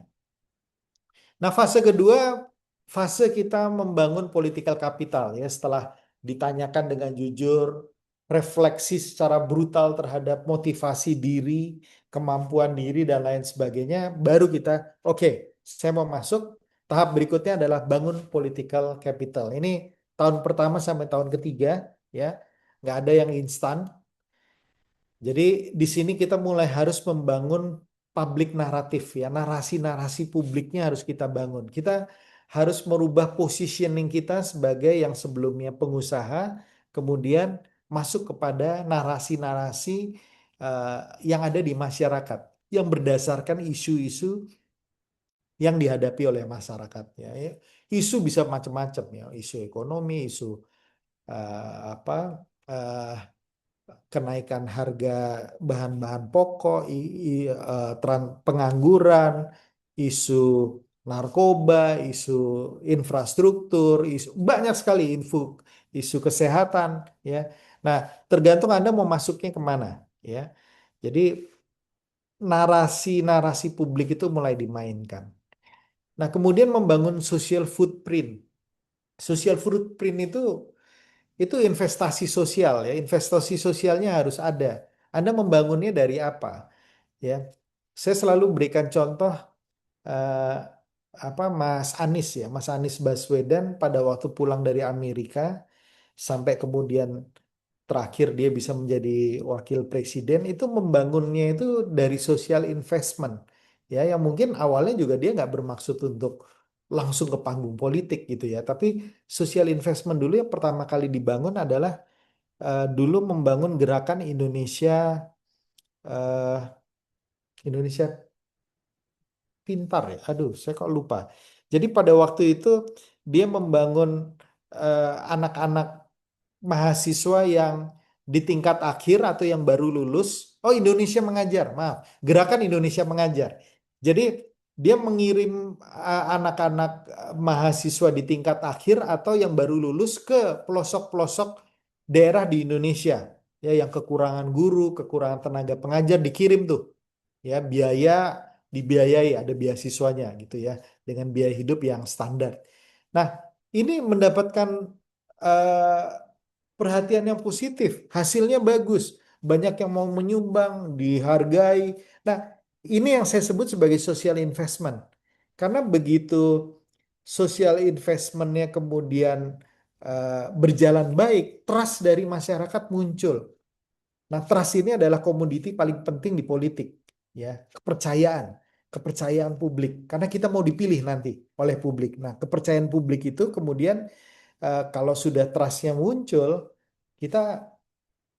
Nah, fase kedua, fase kita membangun political capital, ya, setelah ditanyakan dengan jujur, refleksi secara brutal terhadap motivasi diri, kemampuan diri dan lain sebagainya, baru kita, oke, saya mau masuk. Tahap berikutnya adalah bangun political capital. Ini tahun pertama sampai tahun ketiga, ya, nggak ada yang instan. Jadi di sini kita mulai harus membangun public naratif, ya, narasi-narasi publiknya harus kita bangun. Kita harus merubah positioning kita sebagai yang sebelumnya pengusaha, kemudian masuk kepada narasi-narasi eh, yang ada di masyarakat, yang berdasarkan isu-isu yang dihadapi oleh masyarakat. Ya. Isu bisa macam-macam, ya, isu ekonomi, isu apa? eh, kenaikan harga bahan-bahan pokok, pengangguran, isu narkoba, isu infrastruktur, banyak sekali isu kesehatan, ya. Nah, tergantung Anda mau masuknya kemana, ya. Jadi narasi-narasi publik itu mulai dimainkan. Nah, kemudian membangun social footprint. Social footprint itu investasi sosial, ya. Investasi sosialnya harus ada. Anda membangunnya dari apa? Ya, saya selalu berikan contoh eh, Mas Anies, ya, Mas Anies Baswedan pada waktu pulang dari Amerika sampai kemudian terakhir dia bisa menjadi wakil presiden, itu membangunnya itu dari social investment, ya, yang mungkin awalnya juga dia nggak bermaksud untuk langsung ke panggung politik gitu ya, tapi social investment dulu yang pertama kali dibangun adalah dulu membangun gerakan eh, Indonesia Pintar, ya. Aduh, saya kok lupa. Jadi pada waktu itu dia membangun anak-anak mahasiswa yang di tingkat akhir atau yang baru lulus. Oh, Indonesia Mengajar, maaf. Gerakan Indonesia Mengajar. Jadi dia mengirim anak-anak mahasiswa di tingkat akhir atau yang baru lulus ke pelosok-pelosok daerah di Indonesia. Ya, yang kekurangan guru, kekurangan tenaga pengajar, dikirim tuh. Ya, biaya dibiayai, ada beasiswanya gitu ya, dengan biaya hidup yang standar. Nah, ini mendapatkan eh, perhatian yang positif, hasilnya bagus, banyak yang mau menyumbang, dihargai. Nah, Ini yang saya sebut sebagai social investment. Karena begitu social investmentnya kemudian berjalan baik, trust dari masyarakat muncul. Nah, trust ini adalah komoditi paling penting di politik, ya, kepercayaan, kepercayaan publik. Karena kita mau dipilih nanti oleh publik. Nah, kepercayaan publik itu kemudian kalau sudah trustnya muncul, kita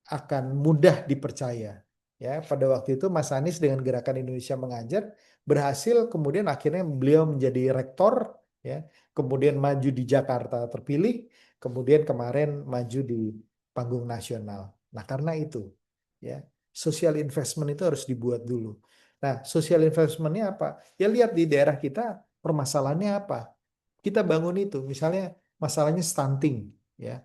akan mudah dipercaya. Ya, pada waktu itu Mas Anies dengan Gerakan Indonesia Mengajar berhasil, kemudian akhirnya beliau menjadi rektor, ya, kemudian maju di Jakarta terpilih, kemudian kemarin maju di panggung nasional. Nah, karena itu, ya, social investment itu harus dibuat dulu. Nah, social investmentnya apa? Ya lihat di daerah kita permasalahannya apa. Kita bangun itu, misalnya masalahnya stunting, ya.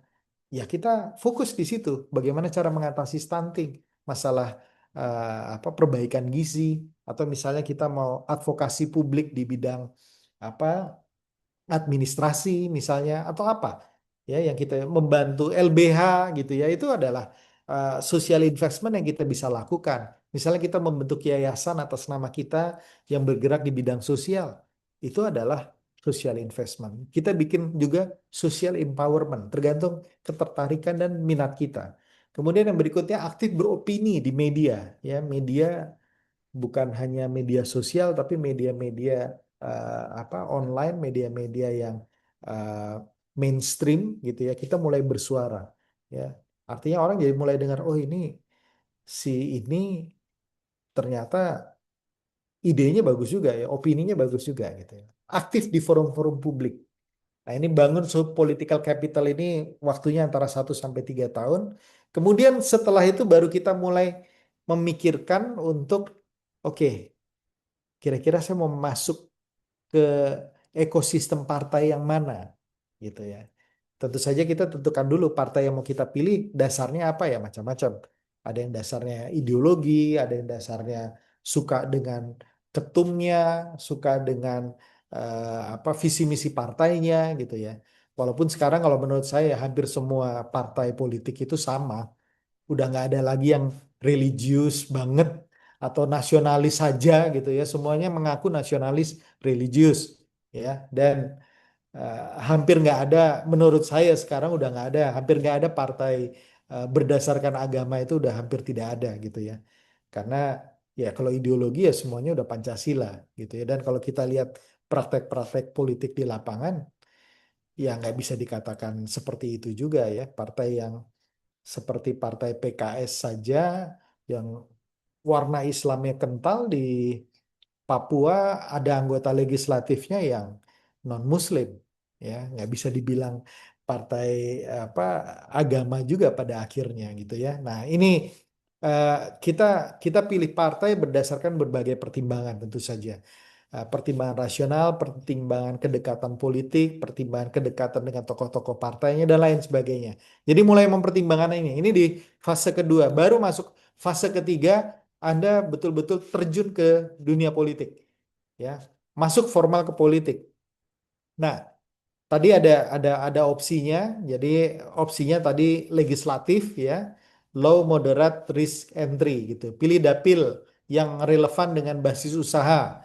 Ya kita fokus di situ. Bagaimana cara mengatasi stunting, masalah apa perbaikan gizi, atau misalnya kita mau advokasi publik di bidang apa administrasi misalnya atau apa ya yang kita membantu LBH gitu ya itu adalah social investment yang kita bisa lakukan. Misalnya kita membentuk yayasan atas nama kita yang bergerak di bidang sosial, itu adalah social investment. Kita bikin juga social empowerment, tergantung ketertarikan dan minat kita. Kemudian yang berikutnya aktif beropini di media, ya media bukan hanya media sosial tapi media-media apa online, media-media yang eh, mainstream gitu ya. Kita mulai bersuara, ya. Artinya orang jadi mulai dengar, oh ini si ini ternyata idenya bagus juga ya, opininya bagus juga gitu ya. Aktif di forum-forum publik. Nah, ini bangun political capital ini waktunya antara 1 sampai 3 tahun. Kemudian setelah itu baru kita mulai memikirkan untuk oke, kira-kira saya mau masuk ke ekosistem partai yang mana gitu ya. Tentu saja kita tentukan dulu partai yang mau kita pilih dasarnya apa ya, macam-macam. Ada yang dasarnya ideologi, ada yang dasarnya suka dengan ketumnya, suka dengan apa visi misi partainya gitu ya. Walaupun sekarang kalau menurut saya hampir semua partai politik itu sama, udah nggak ada lagi yang religius banget atau nasionalis saja gitu ya, semuanya mengaku nasionalis religius, ya. Dan eh, hampir nggak ada, menurut saya sekarang udah nggak ada, hampir nggak ada partai berdasarkan agama, itu udah hampir tidak ada gitu ya. Karena ya kalau ideologi ya semuanya udah Pancasila gitu ya. Dan kalau kita lihat praktek-praktek politik di lapangan, ya nggak bisa dikatakan seperti itu juga ya. Partai yang seperti partai PKS saja yang warna Islamnya kental, di Papua ada anggota legislatifnya yang non Muslim, ya nggak bisa dibilang partai apa agama juga pada akhirnya gitu ya. Nah ini eh, kita kita pilih partai berdasarkan berbagai pertimbangan tentu saja. Pertimbangan rasional, pertimbangan kedekatan politik, pertimbangan kedekatan dengan tokoh-tokoh partainya dan lain sebagainya. Jadi mulai mempertimbangkan ini. Ini di fase kedua, baru masuk fase ketiga, Anda betul-betul terjun ke dunia politik, ya. Masuk formal ke politik. Nah, tadi ada opsinya. Jadi opsinya tadi legislatif ya, low moderate risk entry gitu. Pilih dapil yang relevan dengan basis usaha.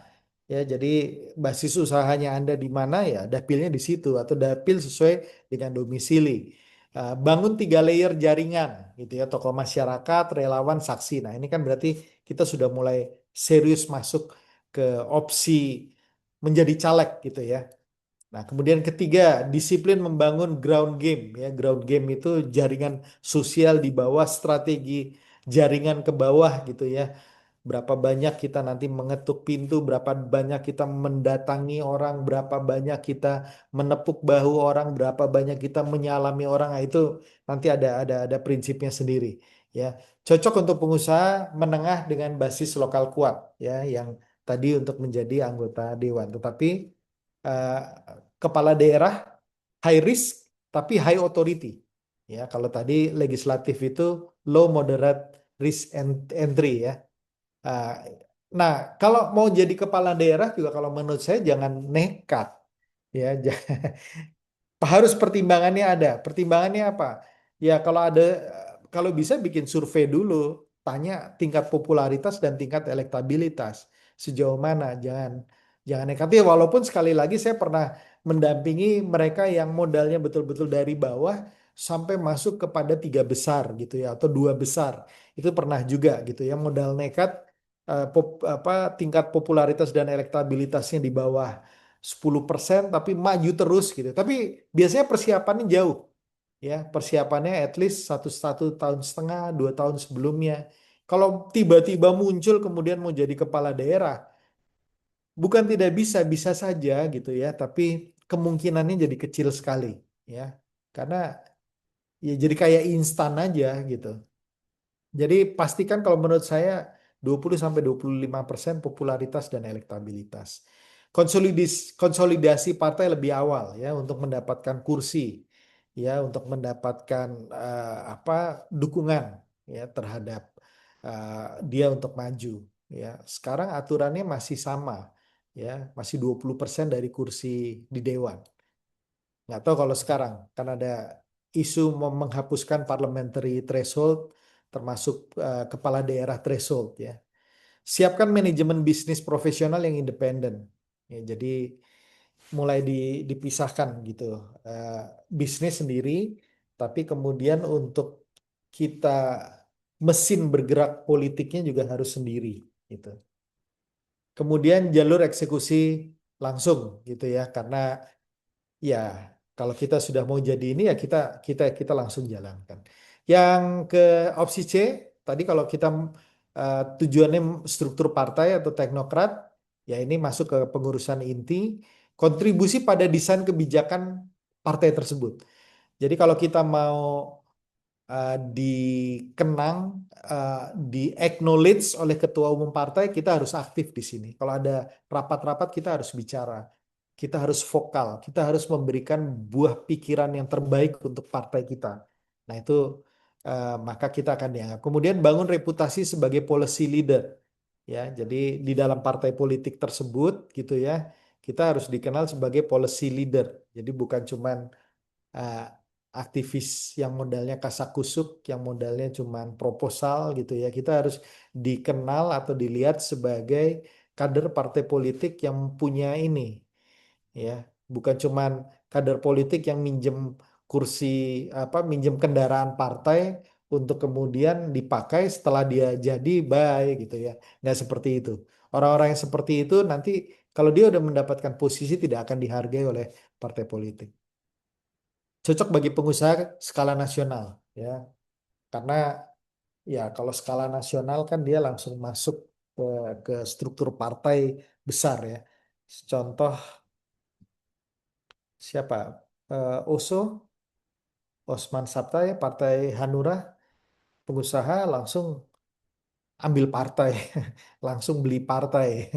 Ya, jadi basis usahanya Anda di mana ya, dapilnya di situ atau dapil sesuai dengan domisili. Bangun 3 layer jaringan gitu ya, tokoh masyarakat, relawan, saksi. Nah, ini kan berarti kita sudah mulai serius masuk ke opsi menjadi caleg gitu ya. Nah, kemudian ketiga, disiplin membangun ground game ya. Ground game itu jaringan sosial di bawah, strategi jaringan ke bawah gitu ya. Berapa banyak kita nanti mengetuk pintu, berapa banyak kita mendatangi orang, berapa banyak kita menepuk bahu orang, berapa banyak kita menyalami orang. Nah, itu nanti ada prinsipnya sendiri ya. Cocok untuk pengusaha menengah dengan basis lokal kuat ya, yang tadi untuk menjadi anggota dewan. Tetapi eh, kepala daerah high risk tapi high authority. Ya, kalau tadi legislatif itu low moderate risk entry ya. Ah, Nah, kalau mau jadi kepala daerah juga kalau menurut saya jangan nekat ya. Harus pertimbangannya ada. Pertimbangannya apa? Ya kalau ada, kalau bisa bikin survei dulu, tanya tingkat popularitas dan tingkat elektabilitas. sejauh mana, jangan jangan negatif. Walaupun sekali lagi saya pernah mendampingi mereka yang modalnya betul-betul dari bawah sampai masuk kepada tiga besar gitu ya, atau dua besar. Itu pernah juga gitu ya, modal nekat, apa, tingkat popularitas dan elektabilitasnya di bawah 10% tapi maju terus gitu. Tapi biasanya persiapannya jauh ya, persiapannya at least satu satu tahun setengah 2 tahun sebelumnya. Kalau tiba-tiba muncul kemudian mau jadi kepala daerah, bukan tidak bisa, bisa saja gitu ya, tapi kemungkinannya jadi kecil sekali ya, karena ya jadi kayak instan aja gitu. Jadi pastikan kalau menurut saya 20-25% popularitas dan elektabilitas. Konsolidasi partai lebih awal ya untuk mendapatkan kursi, ya untuk mendapatkan apa, dukungan ya terhadap dia untuk maju ya. Sekarang aturannya masih sama ya, masih 20% dari kursi di dewan. Nggak tahu kalau sekarang, kan ada isu mau menghapuskan parliamentary threshold, termasuk kepala daerah threshold ya. Siapkan manajemen bisnis profesional yang independen. Ya, jadi mulai dipisahkan gitu. Eh, Bisnis sendiri, tapi kemudian untuk kita mesin bergerak politiknya juga harus sendiri gitu. Kemudian jalur eksekusi langsung gitu ya, karena ya, kalau kita sudah mau jadi ini ya kita kita kita langsung jalankan. Yang ke opsi C, tadi kalau kita tujuannya struktur partai atau teknokrat, ya ini masuk ke pengurusan inti, kontribusi pada desain kebijakan partai tersebut. Jadi kalau kita mau dikenang, eh, di acknowledge oleh ketua umum partai, kita harus aktif di sini. Kalau ada rapat-rapat, kita harus bicara, kita harus vokal, kita harus memberikan buah pikiran yang terbaik untuk partai kita. Nah itu maka kita akan dianggap. Kemudian bangun reputasi sebagai policy leader, ya. Jadi di dalam partai politik tersebut, gitu ya, kita harus dikenal sebagai policy leader. Jadi bukan cuman eh, aktivis yang modalnya kasakusuk, yang modalnya cuman proposal gitu ya. Kita harus dikenal atau dilihat sebagai kader partai politik yang punya ini ya, bukan cuman kader politik yang minjem kursi, apa, minjem kendaraan partai untuk kemudian dipakai setelah dia jadi baik gitu ya. Nggak seperti itu. Orang-orang yang seperti itu nanti kalau dia udah mendapatkan posisi tidak akan dihargai oleh partai politik. Cocok bagi pengusaha skala nasional ya, karena ya kalau skala nasional kan dia langsung masuk ke, ke struktur partai besar ya. Contoh siapa? Oso, Osman Sabta ya, Partai Hanura, pengusaha langsung ambil partai, langsung beli partai.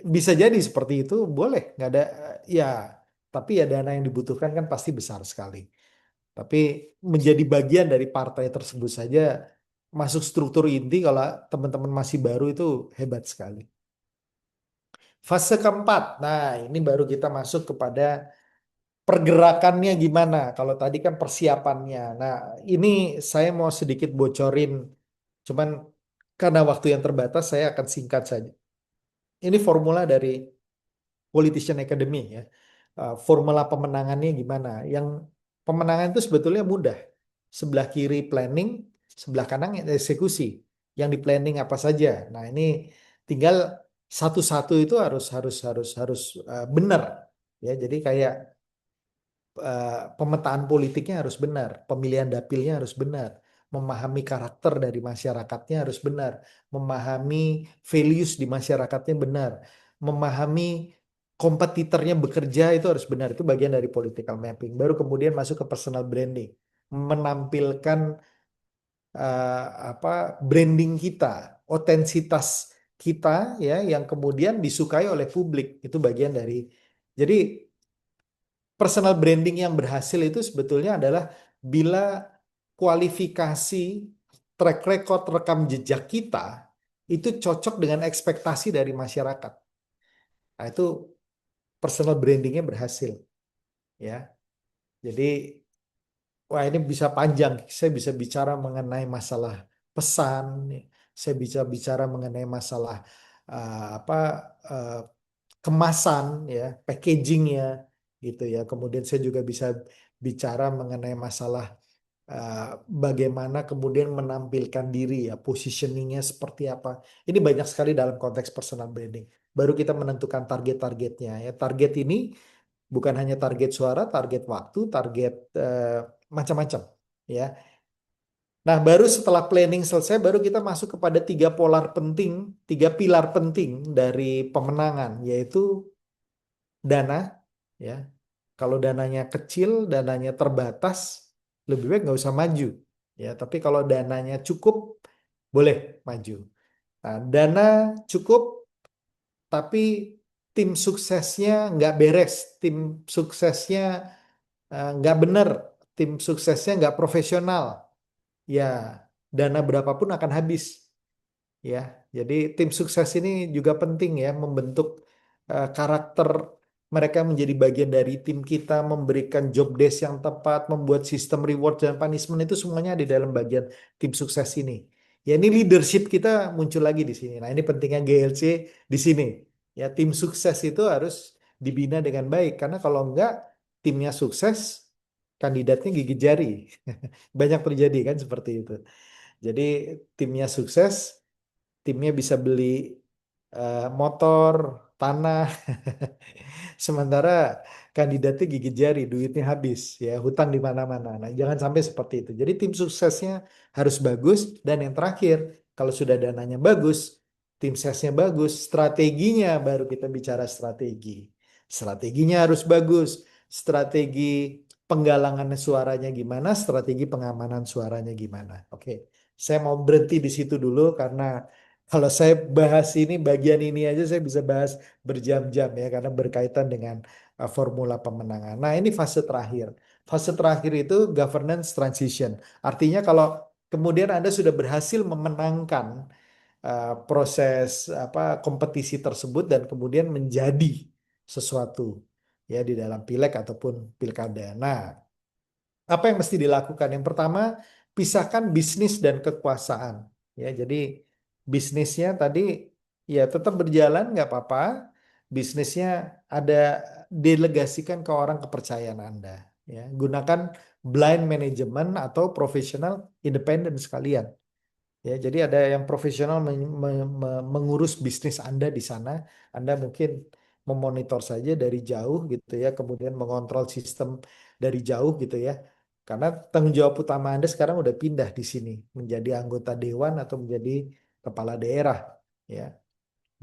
Bisa jadi seperti itu, boleh, nggak ada ya. Tapi ya dana yang dibutuhkan kan pasti besar sekali. Tapi menjadi bagian dari partai tersebut saja, masuk struktur inti kalau teman-teman masih baru itu hebat sekali. Fase keempat, nah ini baru kita masuk kepada pergerakannya gimana. Kalau tadi kan persiapannya. Nah, ini saya mau sedikit bocorin, cuman karena waktu yang terbatas saya akan singkat saja. Ini formula dari Politician Academy ya. Formula pemenangannya gimana? Yang pemenangan itu sebetulnya mudah. Sebelah kiri planning, sebelah kanan eksekusi. Yang di planning apa saja. Nah, ini tinggal satu-satu itu harus benar ya. Jadi kayak pemetaan politiknya harus benar, pemilihan dapilnya harus benar, memahami karakter dari masyarakatnya harus benar, memahami values di masyarakatnya benar, memahami kompetitornya bekerja itu harus benar. Itu bagian dari political mapping. Baru kemudian masuk ke personal branding, menampilkan eh, apa, branding kita, otensitas kita ya, yang kemudian disukai oleh publik. Itu bagian dari. Jadi personal branding yang berhasil itu sebetulnya adalah bila kualifikasi, track record, rekam jejak kita itu cocok dengan ekspektasi dari masyarakat. Nah, itu personal brandingnya berhasil ya. Jadi wah, ini bisa panjang. Saya bisa bicara mengenai masalah pesan, saya bisa bicara mengenai masalah apa eh, kemasan ya, packagingnya gitu ya. Kemudian saya juga bisa bicara mengenai masalah eh, bagaimana kemudian menampilkan diri ya, positioningnya seperti apa. Ini banyak sekali dalam konteks personal branding. Baru kita menentukan target-targetnya ya. Target ini bukan hanya target suara, target waktu, target macam-macam ya. Nah, baru setelah planning selesai, baru kita masuk kepada tiga polar penting, tiga pilar penting dari pemenangan, yaitu dana, ya. Kalau dananya kecil, dananya terbatas, lebih baik nggak usah maju, ya. Tapi kalau dananya cukup, boleh maju. Nah, dana cukup, tapi tim suksesnya nggak beres, tim suksesnya nggak bener, tim suksesnya nggak profesional, ya dana berapapun akan habis. Ya, jadi tim sukses ini juga penting ya membentuk karakter mereka menjadi bagian dari tim kita, memberikan job desk yang tepat, membuat sistem reward dan punishment itu semuanya di dalam bagian tim sukses ini. Ya, ini leadership kita muncul lagi di sini. Nah, ini pentingnya GLC di sini. Ya, tim sukses itu harus dibina dengan baik karena kalau enggak timnya sukses, kandidatnya gigit jari. Banyak terjadi kan seperti itu. Jadi timnya sukses, timnya bisa beli motor, tanah, sementara kandidatnya gigit jari, duitnya habis, ya hutang di mana-mana. Nah, jangan sampai seperti itu. Jadi tim suksesnya harus bagus dan yang terakhir, kalau sudah dananya bagus, tim suksesnya bagus, strateginya baru kita bicara strategi. Strateginya harus bagus, strategi penggalangan suaranya gimana, strategi pengamanan suaranya gimana. Oke, saya mau berhenti di situ dulu karena kalau saya bahas ini, bagian ini aja saya bisa bahas berjam-jam ya, karena berkaitan dengan formula pemenangan. Nah, ini fase terakhir. Fase terakhir itu governance transition. Artinya kalau kemudian Anda sudah berhasil memenangkan proses apa kompetisi tersebut dan kemudian menjadi sesuatu ya di dalam pileg ataupun pilkada. Nah, apa yang mesti dilakukan? Yang pertama, pisahkan bisnis dan kekuasaan. Ya, jadi bisnisnya tadi ya tetap berjalan nggak apa-apa. Bisnisnya ada delegasikan ke orang kepercayaan Anda. Ya, gunakan blind management atau professional independent sekalian. Ya, jadi ada yang profesional mengurus bisnis Anda di sana. Anda mungkin memonitor saja dari jauh gitu ya, kemudian mengontrol sistem dari jauh gitu ya. Karena tanggung jawab utama Anda sekarang udah pindah di sini menjadi anggota dewan atau menjadi kepala daerah ya.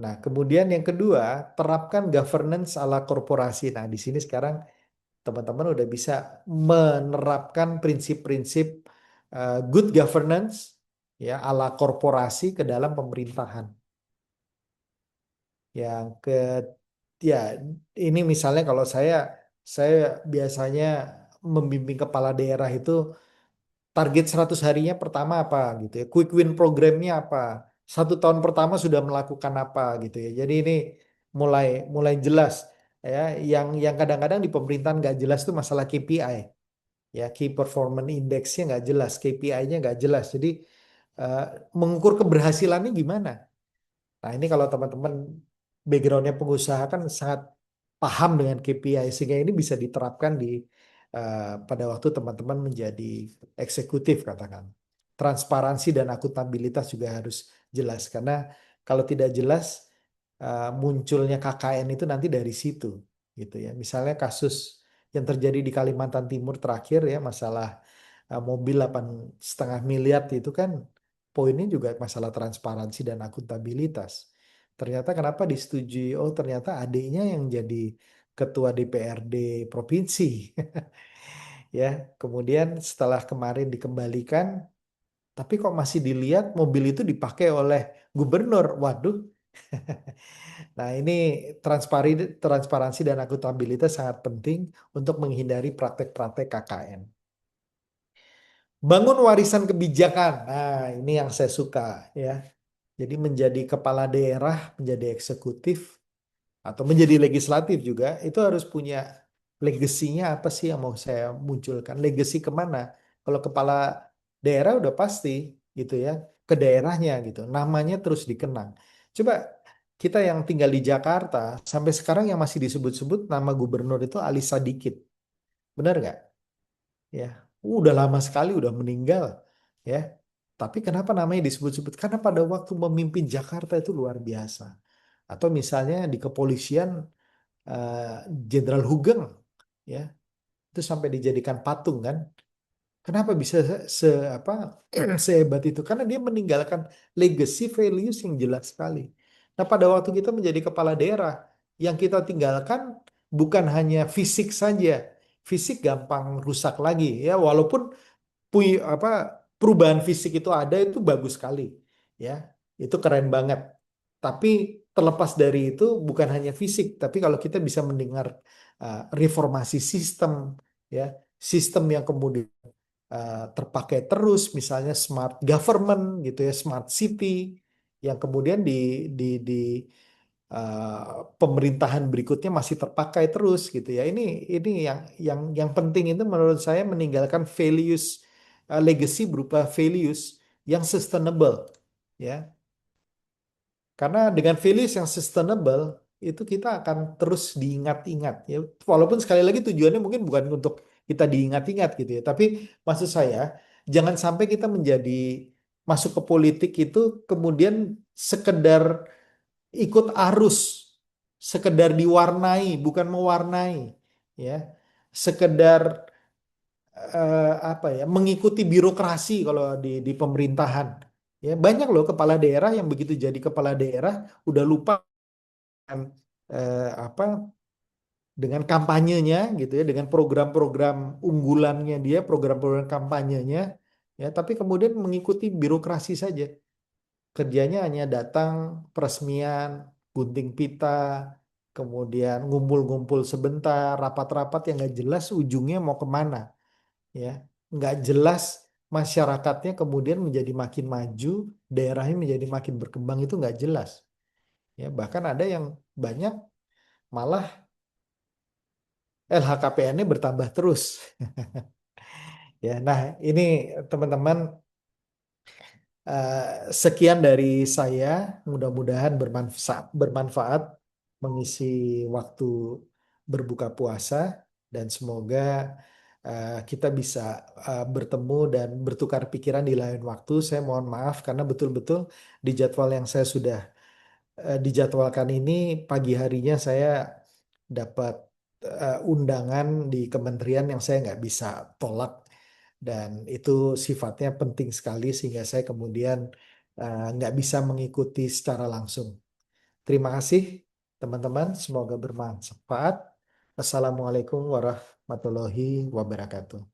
Nah, kemudian yang kedua, terapkan governance ala korporasi. Nah, di sini sekarang teman-teman udah bisa menerapkan prinsip-prinsip good governance ya ala korporasi ke dalam pemerintahan. Yang ke ya ini misalnya kalau saya biasanya membimbing kepala daerah itu target 100 harinya pertama apa gitu ya. Quick win programnya apa? 1 tahun pertama sudah melakukan apa gitu ya. Jadi ini mulai mulai jelas ya. Yang kadang-kadang di pemerintahan nggak jelas tuh masalah KPI. Ya key performance index-nya nggak jelas, KPI-nya nggak jelas. Jadi eh, mengukur keberhasilannya gimana? Nah ini kalau teman-teman backgroundnya pengusaha kan sangat paham dengan KPI sehingga ini bisa diterapkan di pada waktu teman-teman menjadi eksekutif katakan. Transparansi dan akuntabilitas juga harus jelas karena kalau tidak jelas munculnya KKN itu nanti dari situ gitu ya. Misalnya kasus yang terjadi di Kalimantan Timur terakhir ya masalah mobil 8,5 miliar itu kan poinnya juga masalah transparansi dan akuntabilitas. Ternyata kenapa disetujui? Oh ternyata adiknya yang jadi ketua DPRD provinsi. Ya, kemudian setelah kemarin dikembalikan, tapi kok masih dilihat mobil itu dipakai oleh gubernur. Waduh. Nah, ini transparansi dan akuntabilitas sangat penting untuk menghindari praktek-praktek KKN. Bangun warisan kebijakan. Nah, ini yang saya suka ya. Jadi menjadi kepala daerah, menjadi eksekutif atau menjadi legislatif juga itu harus punya legasinya apa sih yang mau saya munculkan? Legasi kemana? Kalau kepala daerah udah pasti gitu ya ke daerahnya gitu, namanya terus dikenang. Coba Kita yang tinggal di Jakarta, sampai sekarang yang masih disebut-sebut nama gubernur itu Ali Sadikin. Benar nggak? Ya, udah lama sekali, udah meninggal. Ya, tapi kenapa namanya disebut-sebut? Karena pada waktu memimpin Jakarta itu luar biasa. Atau misalnya di kepolisian, eh, Jenderal Hugeng, ya, itu sampai dijadikan patung kan. Kenapa bisa apa sehebat itu? Karena dia meninggalkan legacy values yang jelas sekali. Nah, pada waktu kita menjadi kepala daerah, yang kita tinggalkan bukan hanya fisik saja. Fisik gampang rusak lagi ya, walaupun apa perubahan fisik itu ada, itu bagus sekali. Ya, itu keren banget. Tapi terlepas dari itu bukan hanya fisik, tapi kalau kita bisa mendengar reformasi sistem, ya, sistem yang kemudian terpakai terus, misalnya smart government gitu ya, smart city, yang kemudian di pemerintahan berikutnya masih terpakai terus gitu ya. Ini yang penting itu menurut saya meninggalkan values, legacy berupa values yang sustainable, ya. Karena dengan values yang sustainable itu kita akan terus diingat-ingat ya. Walaupun sekali lagi tujuannya mungkin bukan untuk kita diingat-ingat gitu ya. Tapi maksud saya jangan sampai kita menjadi masuk ke politik itu kemudian sekedar ikut arus, sekedar diwarnai, bukan mewarnai, ya. Sekedar apa ya, mengikuti birokrasi kalau di pemerintahan. Ya, banyak loh kepala daerah yang begitu jadi kepala daerah udah lupa dengan, apa, dengan kampanyenya gitu ya, dengan program-program unggulannya dia, program-program kampanyenya, ya, tapi kemudian mengikuti birokrasi saja. Kerjanya hanya datang peresmian, gunting pita, kemudian ngumpul-ngumpul sebentar, rapat-rapat yang nggak jelas ujungnya mau kemana, ya, nggak jelas. Masyarakatnya kemudian menjadi makin maju, daerahnya menjadi makin berkembang, itu nggak jelas, ya. Bahkan ada yang banyak malah LHKPN-nya bertambah terus. Ya, nah ini teman-teman, eh, sekian dari saya. Mudah-mudahan bermanfaat mengisi waktu berbuka puasa, dan semoga kita bisa bertemu dan bertukar pikiran di lain waktu. Saya mohon maaf karena betul-betul di jadwal yang saya sudah dijadwalkan ini, pagi harinya saya dapat undangan di kementerian yang saya nggak bisa tolak, dan itu sifatnya penting sekali sehingga saya kemudian nggak bisa mengikuti secara langsung. Terima kasih teman-teman, semoga bermanfaat. Assalamualaikum warahmatullahi wabarakatuh.